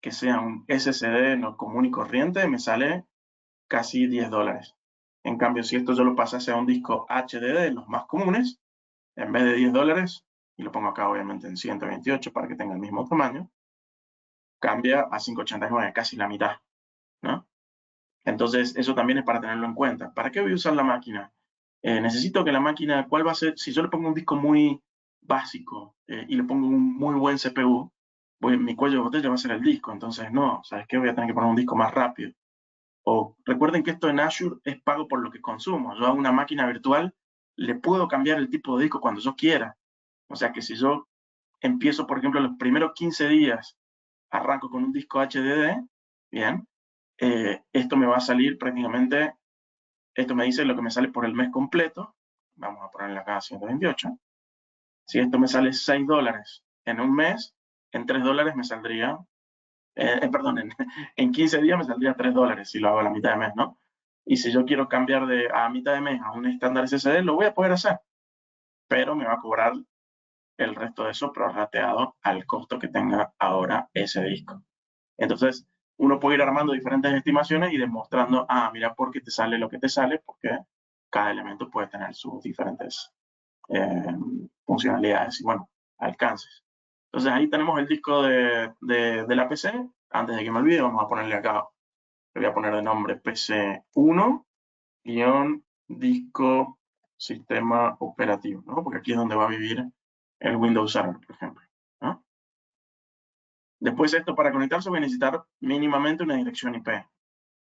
que sea un SSD no común y corriente, me sale casi $10. En cambio, si esto yo lo pasase a un disco HDD, los más comunes, en vez de $10, y lo pongo acá obviamente en 128 para que tenga el mismo tamaño, cambia a 589, casi la mitad, ¿no? Entonces, eso también es para tenerlo en cuenta. ¿Para qué voy a usar la máquina? Necesito que la máquina, ¿cuál va a ser? Si yo le pongo un disco muy básico y le pongo un muy buen CPU, mi cuello de botella va a ser el disco. Entonces, no, ¿sabes qué? Voy a tener que poner un disco más rápido. O recuerden que esto en Azure es pago por lo que consumo. Yo a una máquina virtual le puedo cambiar el tipo de disco cuando yo quiera. O sea que si yo empiezo, por ejemplo, los primeros 15 días, arranco con un disco HDD, bien, esto me va a salir prácticamente, esto me dice lo que me sale por el mes completo. Vamos a ponerle acá 128. Si esto me sale $6 en un mes, en $3 me saldría, perdón, en 15 días me saldría $3 si lo hago a la mitad de mes, ¿no? Y si yo quiero cambiar a mitad de mes a un estándar SSD, lo voy a poder hacer, pero me va a cobrar el resto de eso prorrateado al costo que tenga ahora ese disco. Entonces, uno puede ir armando diferentes estimaciones y demostrando, mira por qué te sale lo que te sale, porque cada elemento puede tener sus diferentes funcionalidades y, bueno, alcances. Entonces, ahí tenemos el disco de la PC. Antes de que me olvide, vamos a ponerle acá, le voy a poner de nombre PC1-disco sistema operativo, ¿no? Porque aquí es donde va a vivir el Windows Server, por ejemplo, ¿no? Después esto, para conectarse voy a necesitar mínimamente una dirección IP.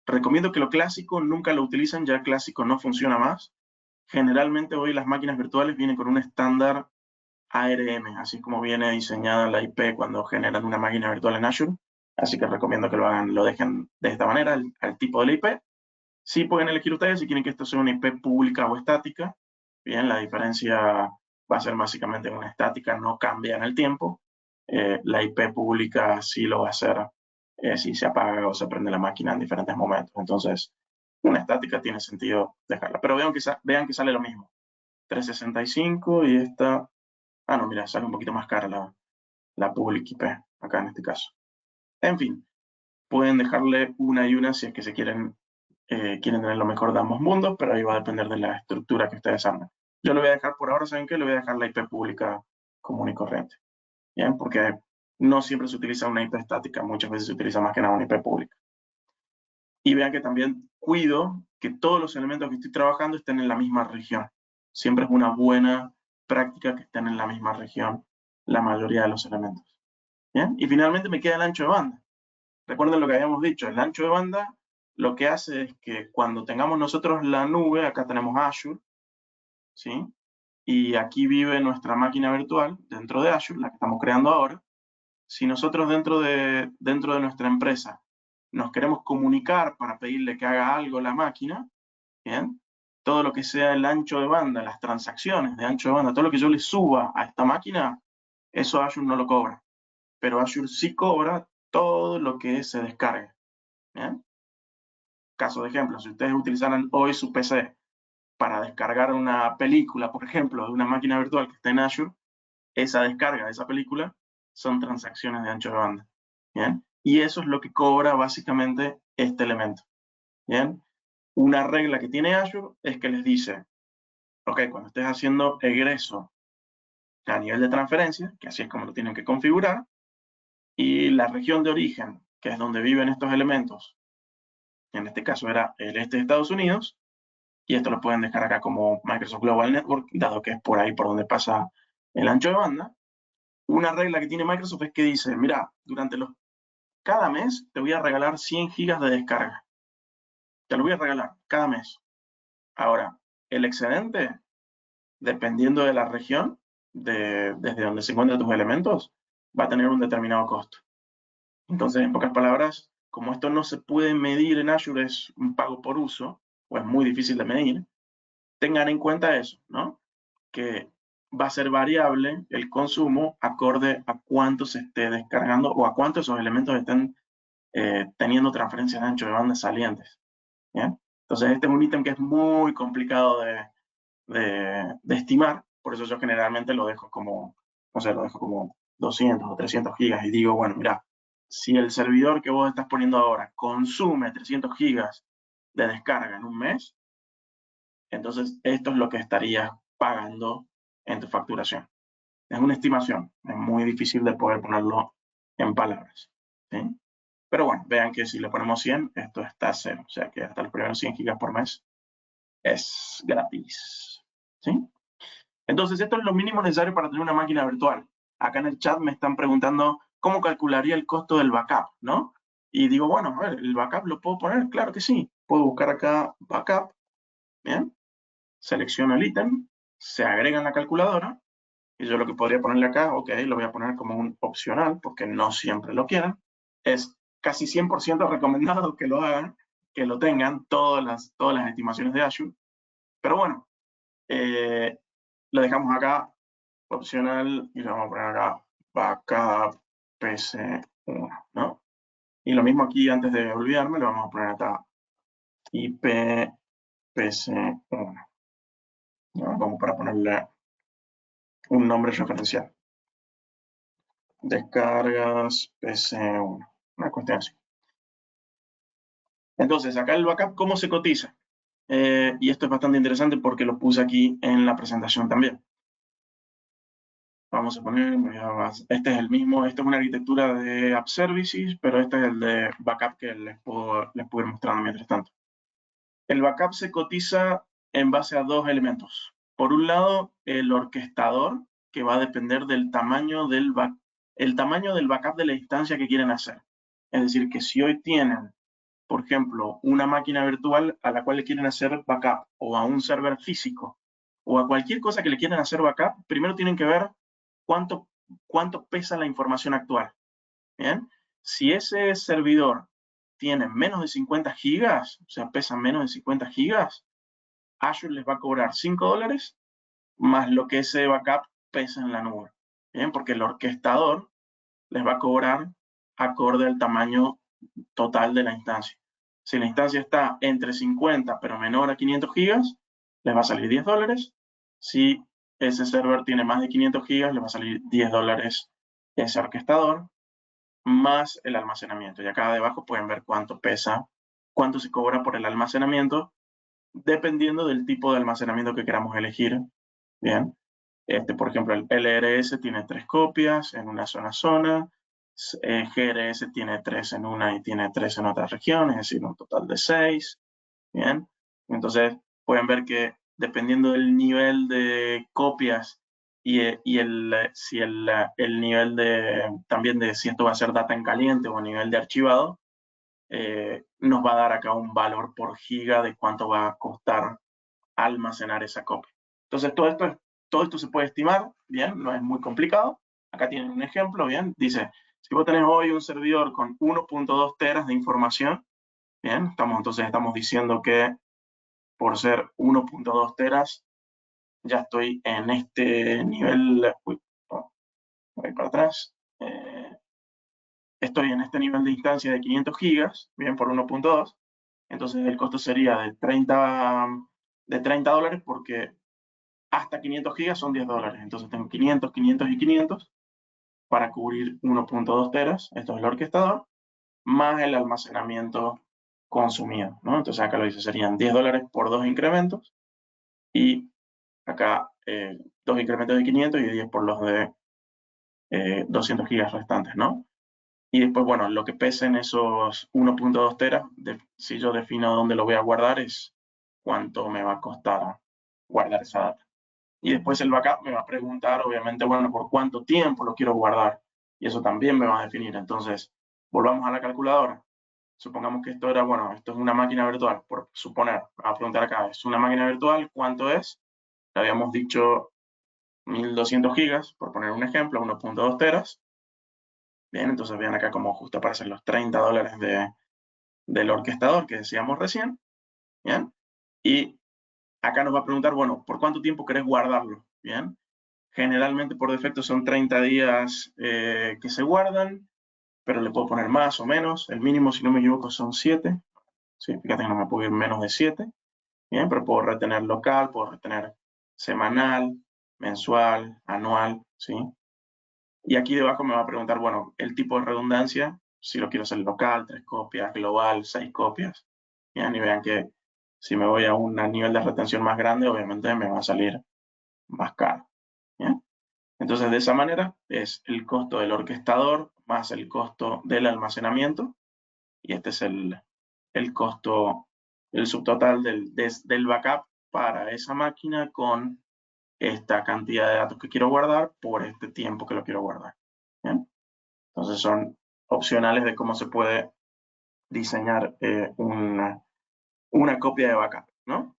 Recomiendo que lo clásico nunca lo utilicen, ya clásico no funciona más. Generalmente hoy las máquinas virtuales vienen con un estándar ARM, así como viene diseñada la IP cuando generan una máquina virtual en Azure. Así que recomiendo que lo hagan, lo dejen de esta manera, al tipo de la IP. Sí pueden elegir ustedes si quieren que esto sea una IP pública o estática. Bien, la diferencia va a ser básicamente una estática, no cambia en el tiempo. La IP pública sí lo va a hacer si se apaga o se prende la máquina en diferentes momentos. Entonces, una estática tiene sentido dejarla. Pero vean que sale lo mismo. 365 y esta... no, mira, sale un poquito más cara la public IP, acá en este caso. En fin, pueden dejarle una y una si es que quieren tener lo mejor de ambos mundos, pero ahí va a depender de la estructura que ustedes armen. Yo le voy a dejar por ahora, ¿saben qué? Le voy a dejar la IP pública común y corriente. ¿Bien? Porque no siempre se utiliza una IP estática, muchas veces se utiliza más que nada una IP pública. Y vean que también cuido que todos los elementos que estoy trabajando estén en la misma región. Siempre es una buena práctica que estén en la misma región la mayoría de los elementos. ¿Bien? Y finalmente me queda el ancho de banda. Recuerden lo que habíamos dicho, el ancho de banda lo que hace es que cuando tengamos nosotros la nube, acá tenemos Azure, ¿sí? Y aquí vive nuestra máquina virtual dentro de Azure, la que estamos creando ahora. Si nosotros dentro de nuestra empresa nos queremos comunicar para pedirle que haga algo la máquina, ¿bien? Todo lo que sea el ancho de banda, las transacciones de ancho de banda, todo lo que yo le suba a esta máquina, eso Azure no lo cobra. Pero Azure sí cobra todo lo que se descargue. ¿Bien? Caso de ejemplo, si ustedes utilizaran hoy su PC para descargar una película, por ejemplo, de una máquina virtual que está en Azure, esa descarga de esa película son transacciones de ancho de banda. ¿Bien? Y eso es lo que cobra básicamente este elemento. ¿Bien? Una regla que tiene Azure es que les dice, ok, cuando estés haciendo egreso a nivel de transferencia, que así es como lo tienen que configurar, y la región de origen, que es donde viven estos elementos, en este caso era el este de Estados Unidos, y esto lo pueden dejar acá como Microsoft Global Network, dado que es por ahí por donde pasa el ancho de banda. Una regla que tiene Microsoft es que dice, mira, cada mes te voy a regalar 100 gigas de descarga. Te lo voy a regalar cada mes. Ahora, el excedente, dependiendo de la región, desde donde se encuentran tus elementos, va a tener un determinado costo. Entonces, en pocas palabras, como esto no se puede medir en Azure, es un pago por uso, o es muy difícil de medir, tengan en cuenta eso, ¿no? Que va a ser variable el consumo acorde a cuánto se esté descargando o a cuánto esos elementos estén teniendo transferencias de ancho de banda salientes. ¿Bien? Entonces, este es un ítem que es muy complicado de estimar, por eso yo generalmente lo dejo como, no sé, lo dejo como 200 o 300 gigas y digo, bueno, mira, si el servidor que vos estás poniendo ahora consume 300 gigas de descarga en un mes, entonces esto es lo que estarías pagando en tu facturación. Es una estimación, es muy difícil de poder ponerlo en palabras. ¿Sí? Pero bueno, vean que si le ponemos 100, esto está a cero, o sea que hasta los primeros 100 gigas por mes es gratis. ¿Sí? Entonces, esto es lo mínimo necesario para tener una máquina virtual. Acá en el chat me están preguntando cómo calcularía el costo del backup, ¿no? Y digo, bueno, a ver, ¿el backup lo puedo poner? Claro que sí. Puedo buscar acá backup, ¿bien? Selecciono el ítem, se agrega en la calculadora, y yo lo que podría ponerle acá, ok, lo voy a poner como un opcional, porque no siempre lo quieren. Es casi 100% recomendado que lo hagan, que lo tengan, todas las estimaciones de Azure. Pero bueno, lo dejamos acá opcional y le vamos a poner acá backup PC1, ¿no? Y lo mismo aquí, antes de olvidarme, le vamos a poner acá IP PC1, ¿no? Como para ponerle un nombre referencial. Descargas PC1, una cuestión así. Entonces, acá el backup, ¿cómo se cotiza? Y esto es bastante interesante porque lo puse aquí en la presentación también. Vamos a poner, este es el mismo, esta es una arquitectura de App Services, pero este es el de backup que les puedo ir mostrando mientras tanto. El backup se cotiza en base a dos elementos. Por un lado, el orquestador, que va a depender del tamaño del backup de la instancia que quieren hacer. Es decir, que si hoy tienen, por ejemplo, una máquina virtual a la cual le quieren hacer backup, o a un server físico, o a cualquier cosa que le quieran hacer backup, primero tienen que ver cuánto pesa la información actual. ¿Bien? Si ese servidor tiene menos de 50 gigas, o sea, pesa menos de 50 gigas, Azure les va a cobrar $5 más lo que ese backup pesa en la nube. ¿Bien? Porque el orquestador les va a cobrar acorde al tamaño total de la instancia. Si la instancia está entre 50 pero menor a 500 gigas, les va a salir $10. Si ese server tiene más de 500 gigas, les va a salir $10 ese orquestador, más el almacenamiento. Y acá debajo pueden ver cuánto pesa, cuánto se cobra por el almacenamiento, dependiendo del tipo de almacenamiento que queramos elegir. Bien. Por ejemplo, el LRS tiene 3 copias en una sola zona, GRS tiene 3 en una y tiene 3 en otra región, es decir, un total de 6. Bien. Entonces, pueden ver que dependiendo del nivel de copias y si el nivel también de si esto va a ser data en caliente o nivel de archivado, nos va a dar acá un valor por giga de cuánto va a costar almacenar esa copia. Entonces, todo esto se puede estimar, bien, no es muy complicado. Acá tienen un ejemplo, bien, dice, si vos tenés hoy un servidor con 1.2 teras de información, bien, entonces estamos diciendo que por ser 1.2 teras, ya estoy en este nivel, voy para atrás, estoy en este nivel de instancia de 500 gigas, bien, por 1.2, entonces el costo sería de $30 porque hasta 500 gigas son $10, entonces tengo 500, 500 y 500 para cubrir 1.2 teras, esto es el orquestador, más el almacenamiento consumido, ¿no? Entonces acá lo dice, serían $10 por dos incrementos y acá 2 incrementos de 500 y 10 por los de 200 gigas restantes, ¿no? Y después, bueno, lo que pesen esos 1.2 teras, si yo defino dónde lo voy a guardar, es cuánto me va a costar guardar esa data. Y después el backup me va a preguntar, obviamente, bueno, por cuánto tiempo lo quiero guardar. Y eso también me va a definir. Entonces, volvamos a la calculadora. Supongamos que esto era, bueno, esto es una máquina virtual, por suponer. Me va a preguntar acá, ¿es una máquina virtual? ¿Cuánto es? Le habíamos dicho 1200 gigas, por poner un ejemplo, 1.2 teras. Bien, entonces vean acá cómo justo aparecen los $30 del orquestador que decíamos recién. Bien, y acá nos va a preguntar, bueno, ¿por cuánto tiempo querés guardarlo? Bien, generalmente por defecto son 30 días que se guardan, pero le puedo poner más o menos. El mínimo, si no me equivoco, son 7. Sí, fíjate que no me puedo ir menos de 7. Bien, pero puedo retener local, puedo retener semanal, mensual, anual, ¿sí? Y aquí debajo me va a preguntar, bueno, el tipo de redundancia, si lo quiero hacer local, 3 copias, global, 6 copias. Bien, y vean que si me voy a un nivel de retención más grande, obviamente me va a salir más caro. Bien. Entonces, de esa manera, es el costo del orquestador más el costo del almacenamiento. Y este es el costo, el subtotal del backup para esa máquina con esta cantidad de datos que quiero guardar por este tiempo que lo quiero guardar. ¿Bien? Entonces son opcionales de cómo se puede diseñar una copia de backup, ¿no?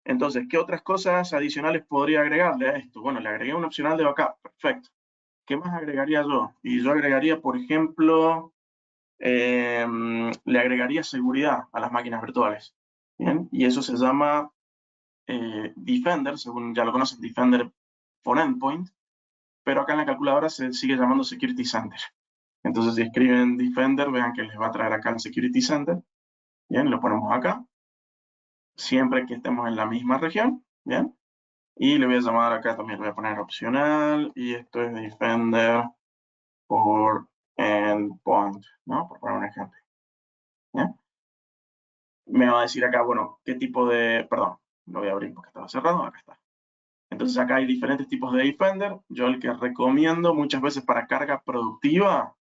Entonces, ¿qué otras cosas adicionales podría agregarle a esto? Bueno, le agregué un opcional de backup, perfecto. ¿Qué más agregaría yo? Y yo agregaría, por ejemplo, le agregaría seguridad a las máquinas virtuales. ¿Bien? Y eso se llama Defender, según ya lo conocen, Defender for Endpoint, pero acá en la calculadora se sigue llamando Security Center. Entonces, si escriben Defender, vean que les va a traer acá el Security Center. Bien, lo ponemos acá. Siempre que estemos en la misma región. Bien. Y le voy a llamar acá también, voy a poner opcional. Y esto es Defender for Endpoint, ¿no? Por poner un ejemplo. Bien. Me va a decir acá, bueno, qué tipo de... Perdón, lo voy a abrir porque estaba cerrado. Acá está. Entonces acá hay diferentes tipos de Defender. Yo el que recomiendo muchas veces para carga productiva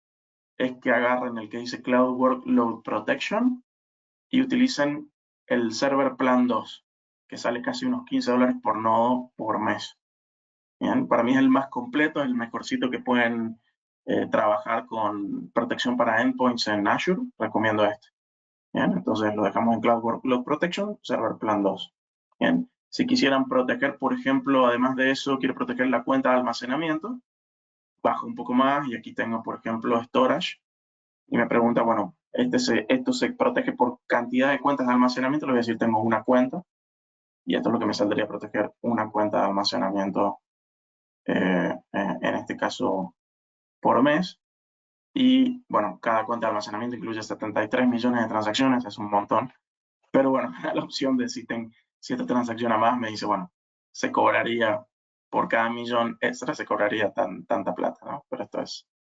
es que agarren el que dice Cloud Workload Protection y utilicen el Server Plan 2, que sale casi unos $15 por nodo por mes. Bien, para mí es el más completo, es el mejorcito que pueden trabajar con protección para endpoints en Azure. Recomiendo este. Bien, entonces lo dejamos en Cloud Workload Protection, Server Plan 2. Bien, si quisieran proteger, por ejemplo, además de eso, quiero proteger la cuenta de almacenamiento, bajo un poco más y aquí tengo, por ejemplo, Storage. Y me pregunta, bueno, esto se protege por cantidad de cuentas de almacenamiento. Le voy a decir, tengo una cuenta. Y esto es lo que me saldría proteger una cuenta de almacenamiento, en este caso, por mes. Y, bueno, cada cuenta de almacenamiento incluye 73 millones de transacciones, es un montón. Pero, bueno, la opción de si esta transacciona más, me dice, bueno, se cobraría, por cada millón extra, se cobraría tanta plata, ¿no? Pero esto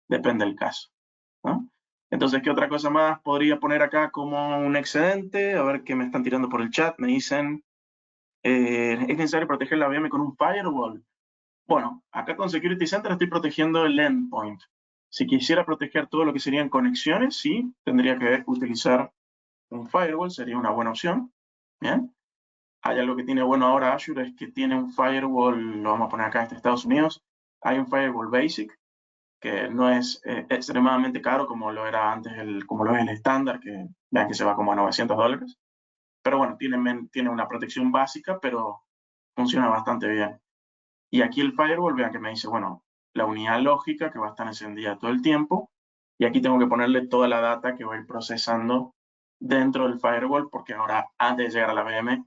depende del caso, ¿no? Entonces, ¿qué otra cosa más podría poner acá como un excedente? A ver qué me están tirando por el chat. Me dicen, ¿es necesario proteger la VM con un firewall? Bueno, acá con Security Center estoy protegiendo el endpoint. Si quisiera proteger todo lo que serían conexiones, sí, tendría que utilizar un firewall, sería una buena opción. Bien. Hay algo que tiene bueno ahora Azure, es que tiene un firewall, lo vamos a poner acá en Estados Unidos. Hay un firewall basic, que no es extremadamente caro como lo era antes, como lo es el estándar, que vean que se va como a $900. Pero bueno, tiene una protección básica, pero funciona bastante bien. Y aquí el firewall, vean que me dice, bueno, la unidad lógica que va a estar encendida todo el tiempo. Y aquí tengo que ponerle toda la data que voy a ir procesando dentro del firewall, porque ahora, antes de llegar a la VM,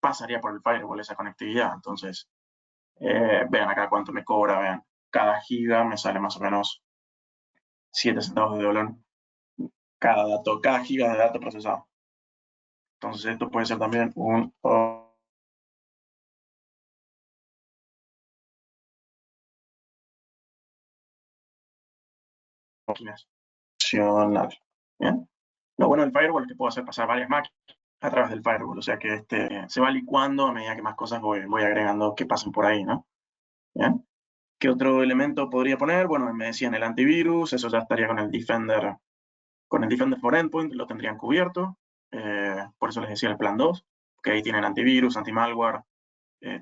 pasaría por el firewall esa conectividad. Entonces, vean acá cuánto me cobra, vean. Cada giga me sale más o menos 7 centavos de dólar cada giga de datos procesado. Entonces esto puede ser también un opcional. Bien. Lo bueno del firewall es que puedo hacer pasar varias máquinas. a través del firewall. O sea que se va licuando a medida que más cosas voy agregando que pasen por ahí, ¿no? ¿Bien? ¿Qué otro elemento podría poner? Bueno, me decían el antivirus, eso ya estaría con el Defender for Endpoint, lo tendrían cubierto. Por eso les decía el plan 2, que ahí tienen antivirus, anti-malware,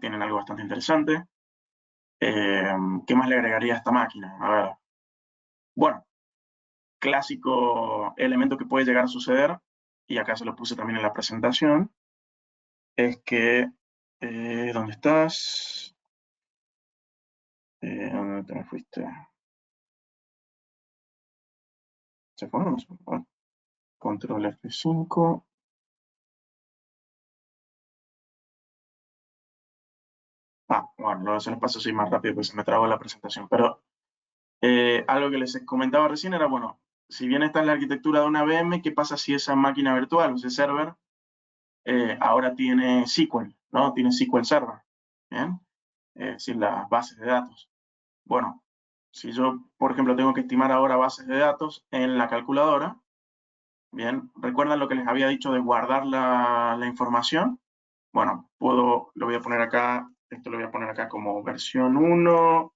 tienen algo bastante interesante. ¿Qué más le agregaría a esta máquina? A ver. Bueno, clásico elemento que puede llegar a suceder, y acá se lo puse también en la presentación, es que, ¿dónde estás? ¿Dónde te me fuiste? ¿Se fue? No se fue. Control F5. Bueno, se los paso así más rápido porque se me trabó la presentación. Pero algo que les comentaba recién era, bueno, si bien esta es la arquitectura de una VM, ¿qué pasa si esa máquina virtual, o ese server, ahora tiene SQL, ¿no? Tiene SQL Server, ¿bien? Es decir, las bases de datos. Bueno, si yo, por ejemplo, tengo que estimar ahora bases de datos en la calculadora, bien, ¿recuerdan lo que les había dicho de guardar la información? Bueno, lo voy a poner acá, esto lo voy a poner acá como versión 1,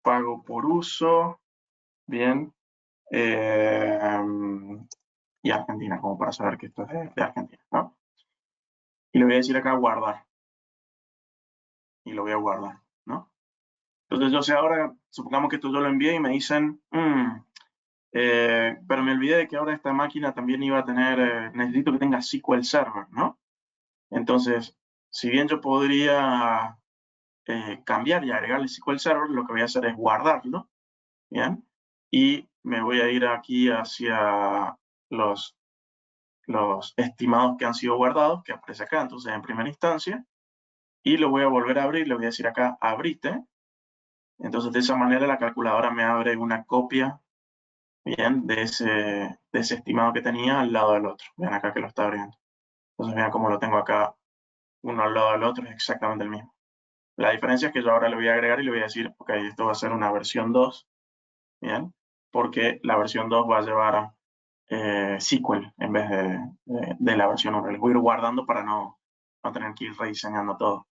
pago por uso, bien, y Argentina, como para saber que esto es de Argentina, ¿no? Y le voy a decir acá guardar, y lo voy a guardar, ¿no? Entonces yo sé ahora, supongamos que esto yo lo envié y me dicen, pero me olvidé de que ahora esta máquina también iba a tener, necesito que tenga SQL Server, ¿no? Entonces, si bien yo podría cambiar y agregarle SQL Server, lo que voy a hacer es guardarlo, ¿bien? Y me voy a ir aquí hacia los estimados que han sido guardados, que aparece acá, entonces en primera instancia, y lo voy a volver a abrir, le voy a decir acá, abrite. Entonces de esa manera la calculadora me abre una copia, bien, de ese estimado que tenía al lado del otro. Vean acá que lo está abriendo. Entonces vean cómo lo tengo acá, uno al lado del otro, es exactamente el mismo. La diferencia es que yo ahora le voy a agregar y le voy a decir, ok, esto va a ser una versión 2, ¿bien? Porque la versión 2 va a llevar SQL en vez de la versión 1. Les voy a ir guardando para no tener que ir rediseñando todo.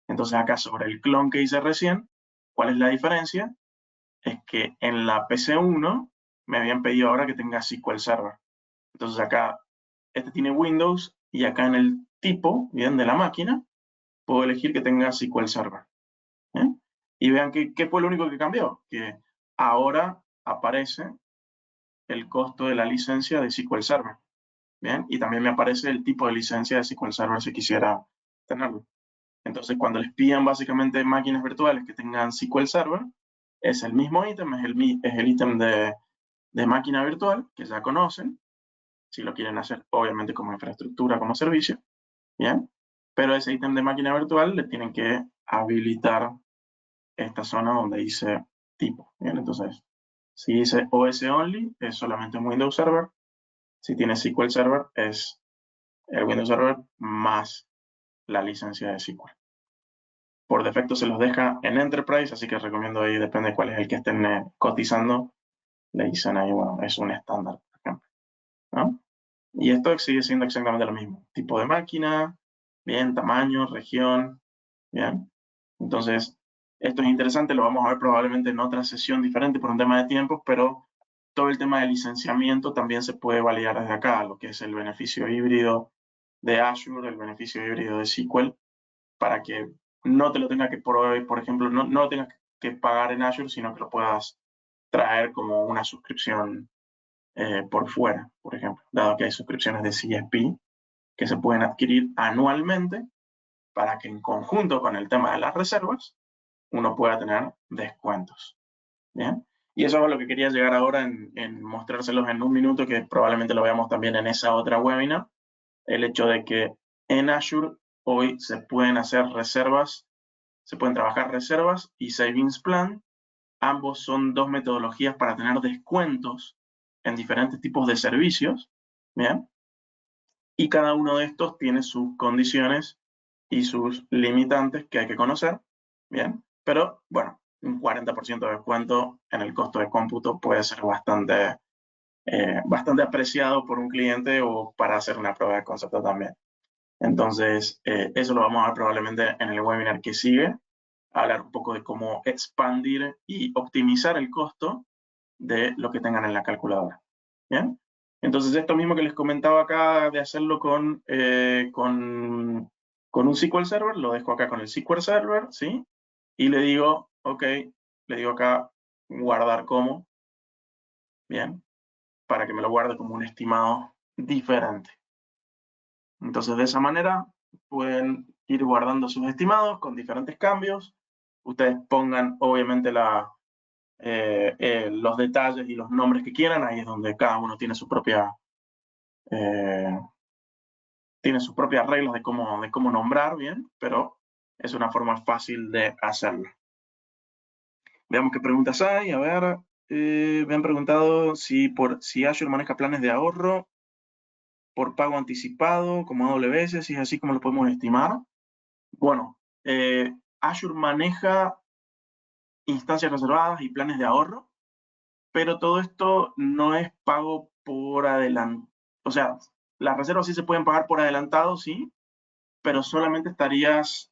Entonces acá sobre el clon que hice recién, ¿cuál es la diferencia? Es que en la PC1 me habían pedido ahora que tenga SQL Server. Entonces acá, este tiene Windows y acá en el tipo, bien, de la máquina, puedo elegir que tenga SQL Server. ¿Bien? Y vean qué fue lo único que cambió, que ahora aparece el costo de la licencia de SQL Server. Bien, y también me aparece el tipo de licencia de SQL Server si quisiera tenerlo. Entonces, cuando les pidan básicamente máquinas virtuales que tengan SQL Server, es el mismo ítem, es el ítem de máquina virtual que ya conocen, si lo quieren hacer obviamente como infraestructura, como servicio, ¿bien? Pero ese ítem de máquina virtual le tienen que habilitar esta zona donde dice tipo, ¿bien? Entonces, si dice OS Only, es solamente un Windows Server. Si tiene SQL Server, es el Windows Server más la licencia de SQL. Por defecto se los deja en Enterprise, así que recomiendo ahí, depende de cuál es el que estén cotizando, le dicen ahí, bueno, es un estándar, por ejemplo, ¿no? Y esto sigue siendo exactamente lo mismo. Tipo de máquina, bien, tamaño, región, bien. Entonces, esto es interesante, lo vamos a ver probablemente en otra sesión diferente por un tema de tiempo, pero todo el tema de licenciamiento también se puede validar desde acá, lo que es el beneficio híbrido de Azure, el beneficio híbrido de SQL, para que no te lo tengas que, por ejemplo, no lo tengas que pagar en Azure, sino que lo puedas traer como una suscripción por fuera, por ejemplo, dado que hay suscripciones de CSP que se pueden adquirir anualmente para que en conjunto con el tema de las reservas uno pueda tener descuentos. ¿Bien? Y eso es lo que quería llegar ahora en mostrárselos en un minuto, que probablemente lo veamos también en esa otra webinar, el hecho de que en Azure hoy se pueden hacer reservas, se pueden trabajar reservas y savings plan. Ambos son dos metodologías para tener descuentos en diferentes tipos de servicios, ¿bien? Y cada uno de estos tiene sus condiciones y sus limitantes que hay que conocer, ¿bien? Pero, bueno, un 40% de descuento en el costo de cómputo puede ser bastante bastante apreciado por un cliente o para hacer una prueba de concepto también. Entonces, eso lo vamos a ver probablemente en el webinar que sigue, hablar un poco de cómo expandir y optimizar el costo de lo que tengan en la calculadora. ¿Bien? Entonces, esto mismo que les comentaba acá de hacerlo con un SQL Server, lo dejo acá con el SQL Server, ¿sí? Y le digo, ok, le digo acá, guardar como, ¿bien? Para que me lo guarde como un estimado diferente. Entonces, de esa manera, pueden ir guardando sus estimados con diferentes cambios. Ustedes pongan, obviamente, los detalles y los nombres que quieran. Ahí es donde cada uno tiene sus propias reglas de cómo nombrar, ¿bien? Pero es una forma fácil de hacerlo. Veamos qué preguntas hay. A ver, me han preguntado si Azure maneja planes de ahorro por pago anticipado, como AWS, si es así como lo podemos estimar. Bueno, Azure maneja instancias reservadas y planes de ahorro, pero todo esto no es pago por adelantado. O sea, las reservas sí se pueden pagar por adelantado, sí, pero solamente estarías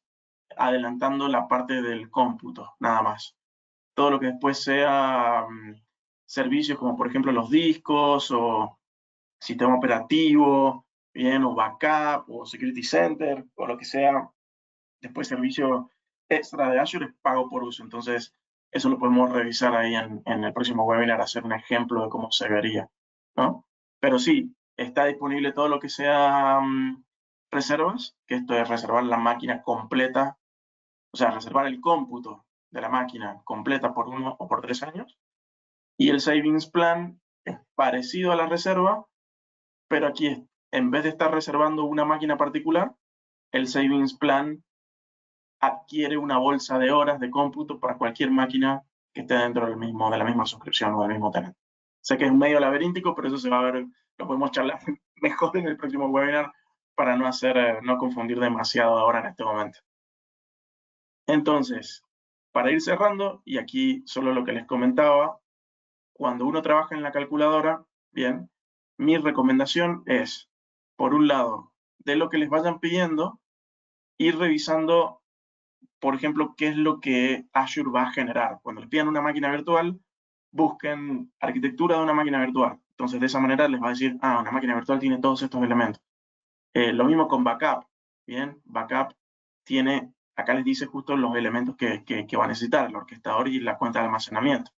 adelantando la parte del cómputo, nada más. Todo lo que después sea servicios como por ejemplo los discos o sistema operativo, bien, o backup o security center o lo que sea, después servicio extra de Azure es pago por uso. Entonces, eso lo podemos revisar ahí en el próximo webinar, hacer un ejemplo de cómo se vería, ¿no? Pero sí, está disponible todo lo que sea reservas, que esto es reservar la máquina completa, o sea, reservar el cómputo de la máquina completa por 1 o por 3 años. Y el Savings Plan es parecido a la reserva, pero aquí en vez de estar reservando una máquina particular, el Savings Plan adquiere una bolsa de horas de cómputo para cualquier máquina que esté dentro de la misma suscripción o del mismo tenant. Sé que es medio laberíntico, pero eso se va a ver, lo podemos charlar mejor en el próximo webinar para no confundir demasiado ahora en este momento. Entonces, para ir cerrando, y aquí solo lo que les comentaba, cuando uno trabaja en la calculadora, bien, mi recomendación es, por un lado, de lo que les vayan pidiendo, ir revisando, por ejemplo, qué es lo que Azure va a generar. Cuando les pidan una máquina virtual, busquen arquitectura de una máquina virtual. Entonces, de esa manera les va a decir, una máquina virtual tiene todos estos elementos. Lo mismo con backup, bien, backup tiene, acá les dice justo los elementos que va a necesitar, el orquestador y la cuenta de almacenamiento.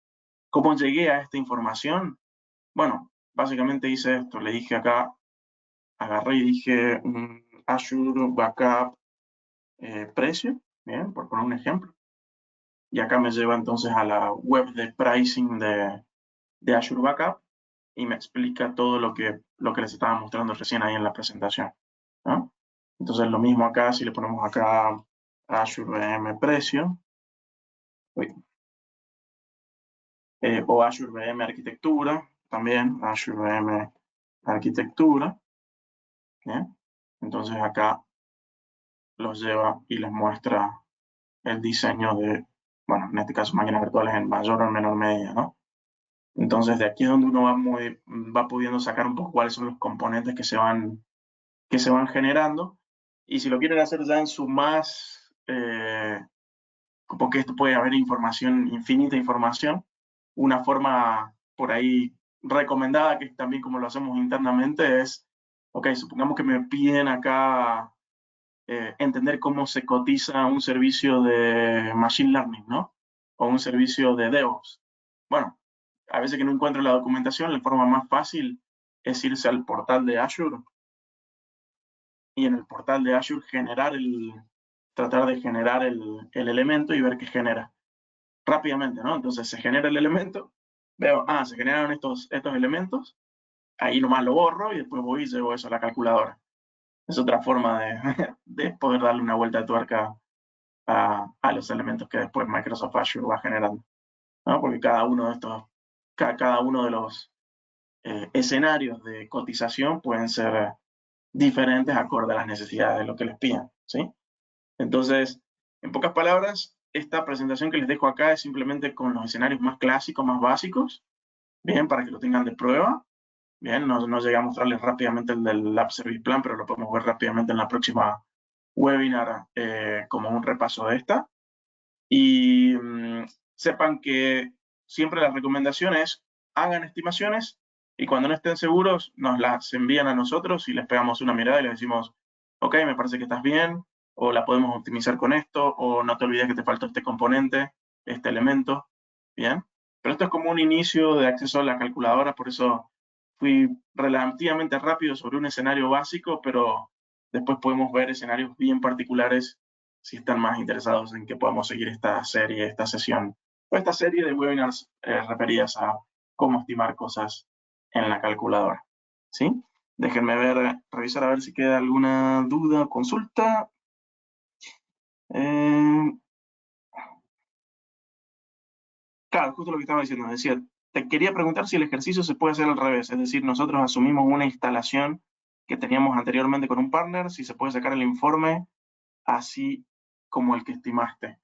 ¿Cómo llegué a esta información? Bueno, básicamente hice esto, le dije acá, agarré y dije Azure Backup precio, bien, por poner un ejemplo. Y acá me lleva entonces a la web de pricing de Azure Backup y me explica todo lo que les estaba mostrando recién ahí en la presentación, ¿no? Entonces lo mismo acá, si le ponemos acá Azure VM precio, o Azure VM arquitectura, también Azure VM arquitectura, ¿bien? Entonces acá los lleva y les muestra el diseño de, bueno, en este caso máquinas virtuales en mayor o menor medida, ¿no? Entonces de aquí es donde uno va pudiendo sacar un poco cuáles son los componentes que se van generando. Y si lo quieren hacer ya en su más, porque esto puede haber información, infinita información, una forma por ahí recomendada, que también como lo hacemos internamente, es, ok, supongamos que me piden acá entender cómo se cotiza un servicio de Machine Learning, ¿no? O un servicio de DevOps. Bueno, a veces que no encuentro la documentación, la forma más fácil es irse al portal de Azure y en el portal de Azure tratar de generar el elemento y ver qué genera rápidamente, ¿no? Entonces se genera el elemento, veo, se generaron estos elementos, ahí nomás lo borro y después voy y llevo eso a la calculadora. Es otra forma de poder darle una vuelta de tuerca a los elementos que después Microsoft Azure va generando, ¿no? Porque cada uno de los escenarios de cotización pueden ser diferentes acorde a las necesidades de lo que les pidan, ¿sí? Entonces, en pocas palabras, esta presentación que les dejo acá es simplemente con los escenarios más clásicos, más básicos, bien, para que lo tengan de prueba. Bien, no llegué a mostrarles rápidamente el del App Service Plan, pero lo podemos ver rápidamente en la próxima webinar como un repaso de esta. Y sepan que siempre la recomendación es hagan estimaciones y cuando no estén seguros nos las envían a nosotros y les pegamos una mirada y les decimos, ok, me parece que estás bien, o la podemos optimizar con esto, o no te olvides que te faltó este componente, este elemento, ¿bien? Pero esto es como un inicio de acceso a la calculadora, por eso fui relativamente rápido sobre un escenario básico, pero después podemos ver escenarios bien particulares si están más interesados en que podamos seguir esta serie, esta sesión, o esta serie de webinars referidas a cómo estimar cosas en la calculadora. ¿Sí? Déjenme ver, revisar a ver si queda alguna duda o consulta. Claro, justo lo que estaba diciendo. Decía, te quería preguntar si el ejercicio se puede hacer al revés. Es decir, nosotros asumimos una instalación que teníamos anteriormente con un partner, si se puede sacar el informe así como el que estimaste.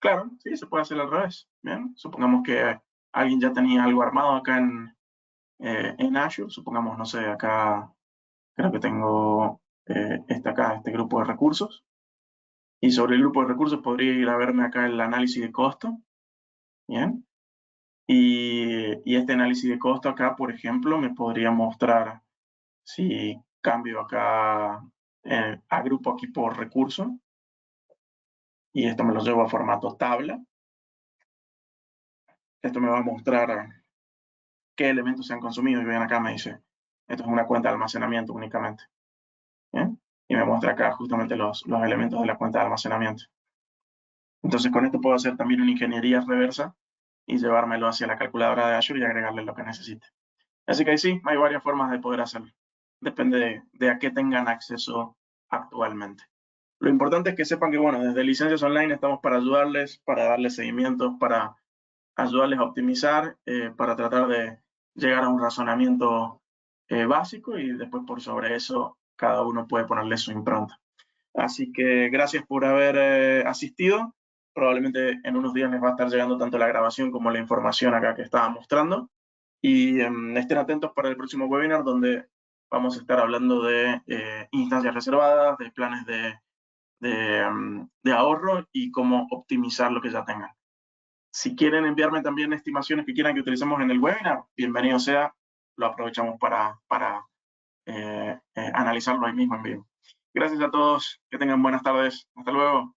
Claro, sí, se puede hacer al revés. Bien, supongamos que alguien ya tenía algo armado acá en Azure. Supongamos, no sé, acá creo que tengo este grupo de recursos. Y sobre el grupo de recursos podría ir a verme acá el análisis de costo. Bien. Y este análisis de costo acá, por ejemplo, me podría mostrar si cambio acá a grupo aquí por recurso. Y esto me lo llevo a formato tabla. Esto me va a mostrar qué elementos se han consumido. Y ven acá, me dice, esto es una cuenta de almacenamiento únicamente. ¿Bien? Y me muestra acá justamente los elementos de la cuenta de almacenamiento. Entonces con esto puedo hacer también una ingeniería reversa y llevármelo hacia la calculadora de Azure y agregarle lo que necesite. Así que ahí sí, hay varias formas de poder hacerlo. Depende de a qué tengan acceso actualmente. Lo importante es que sepan que, bueno, desde Licencias Online estamos para ayudarles, para darles seguimientos, para ayudarles a optimizar, para tratar de llegar a un razonamiento básico y después por sobre eso cada uno puede ponerle su impronta. Así que gracias por haber asistido. Probablemente en unos días les va a estar llegando tanto la grabación como la información acá que estaba mostrando. Y estén atentos para el próximo webinar donde vamos a estar hablando de instancias reservadas, de planes de ahorro y cómo optimizar lo que ya tengan. Si quieren enviarme también estimaciones que quieran que utilicemos en el webinar, bienvenido sea. Lo aprovechamos para analizarlo ahí mismo en vivo. Gracias a todos. Que tengan buenas tardes. Hasta luego.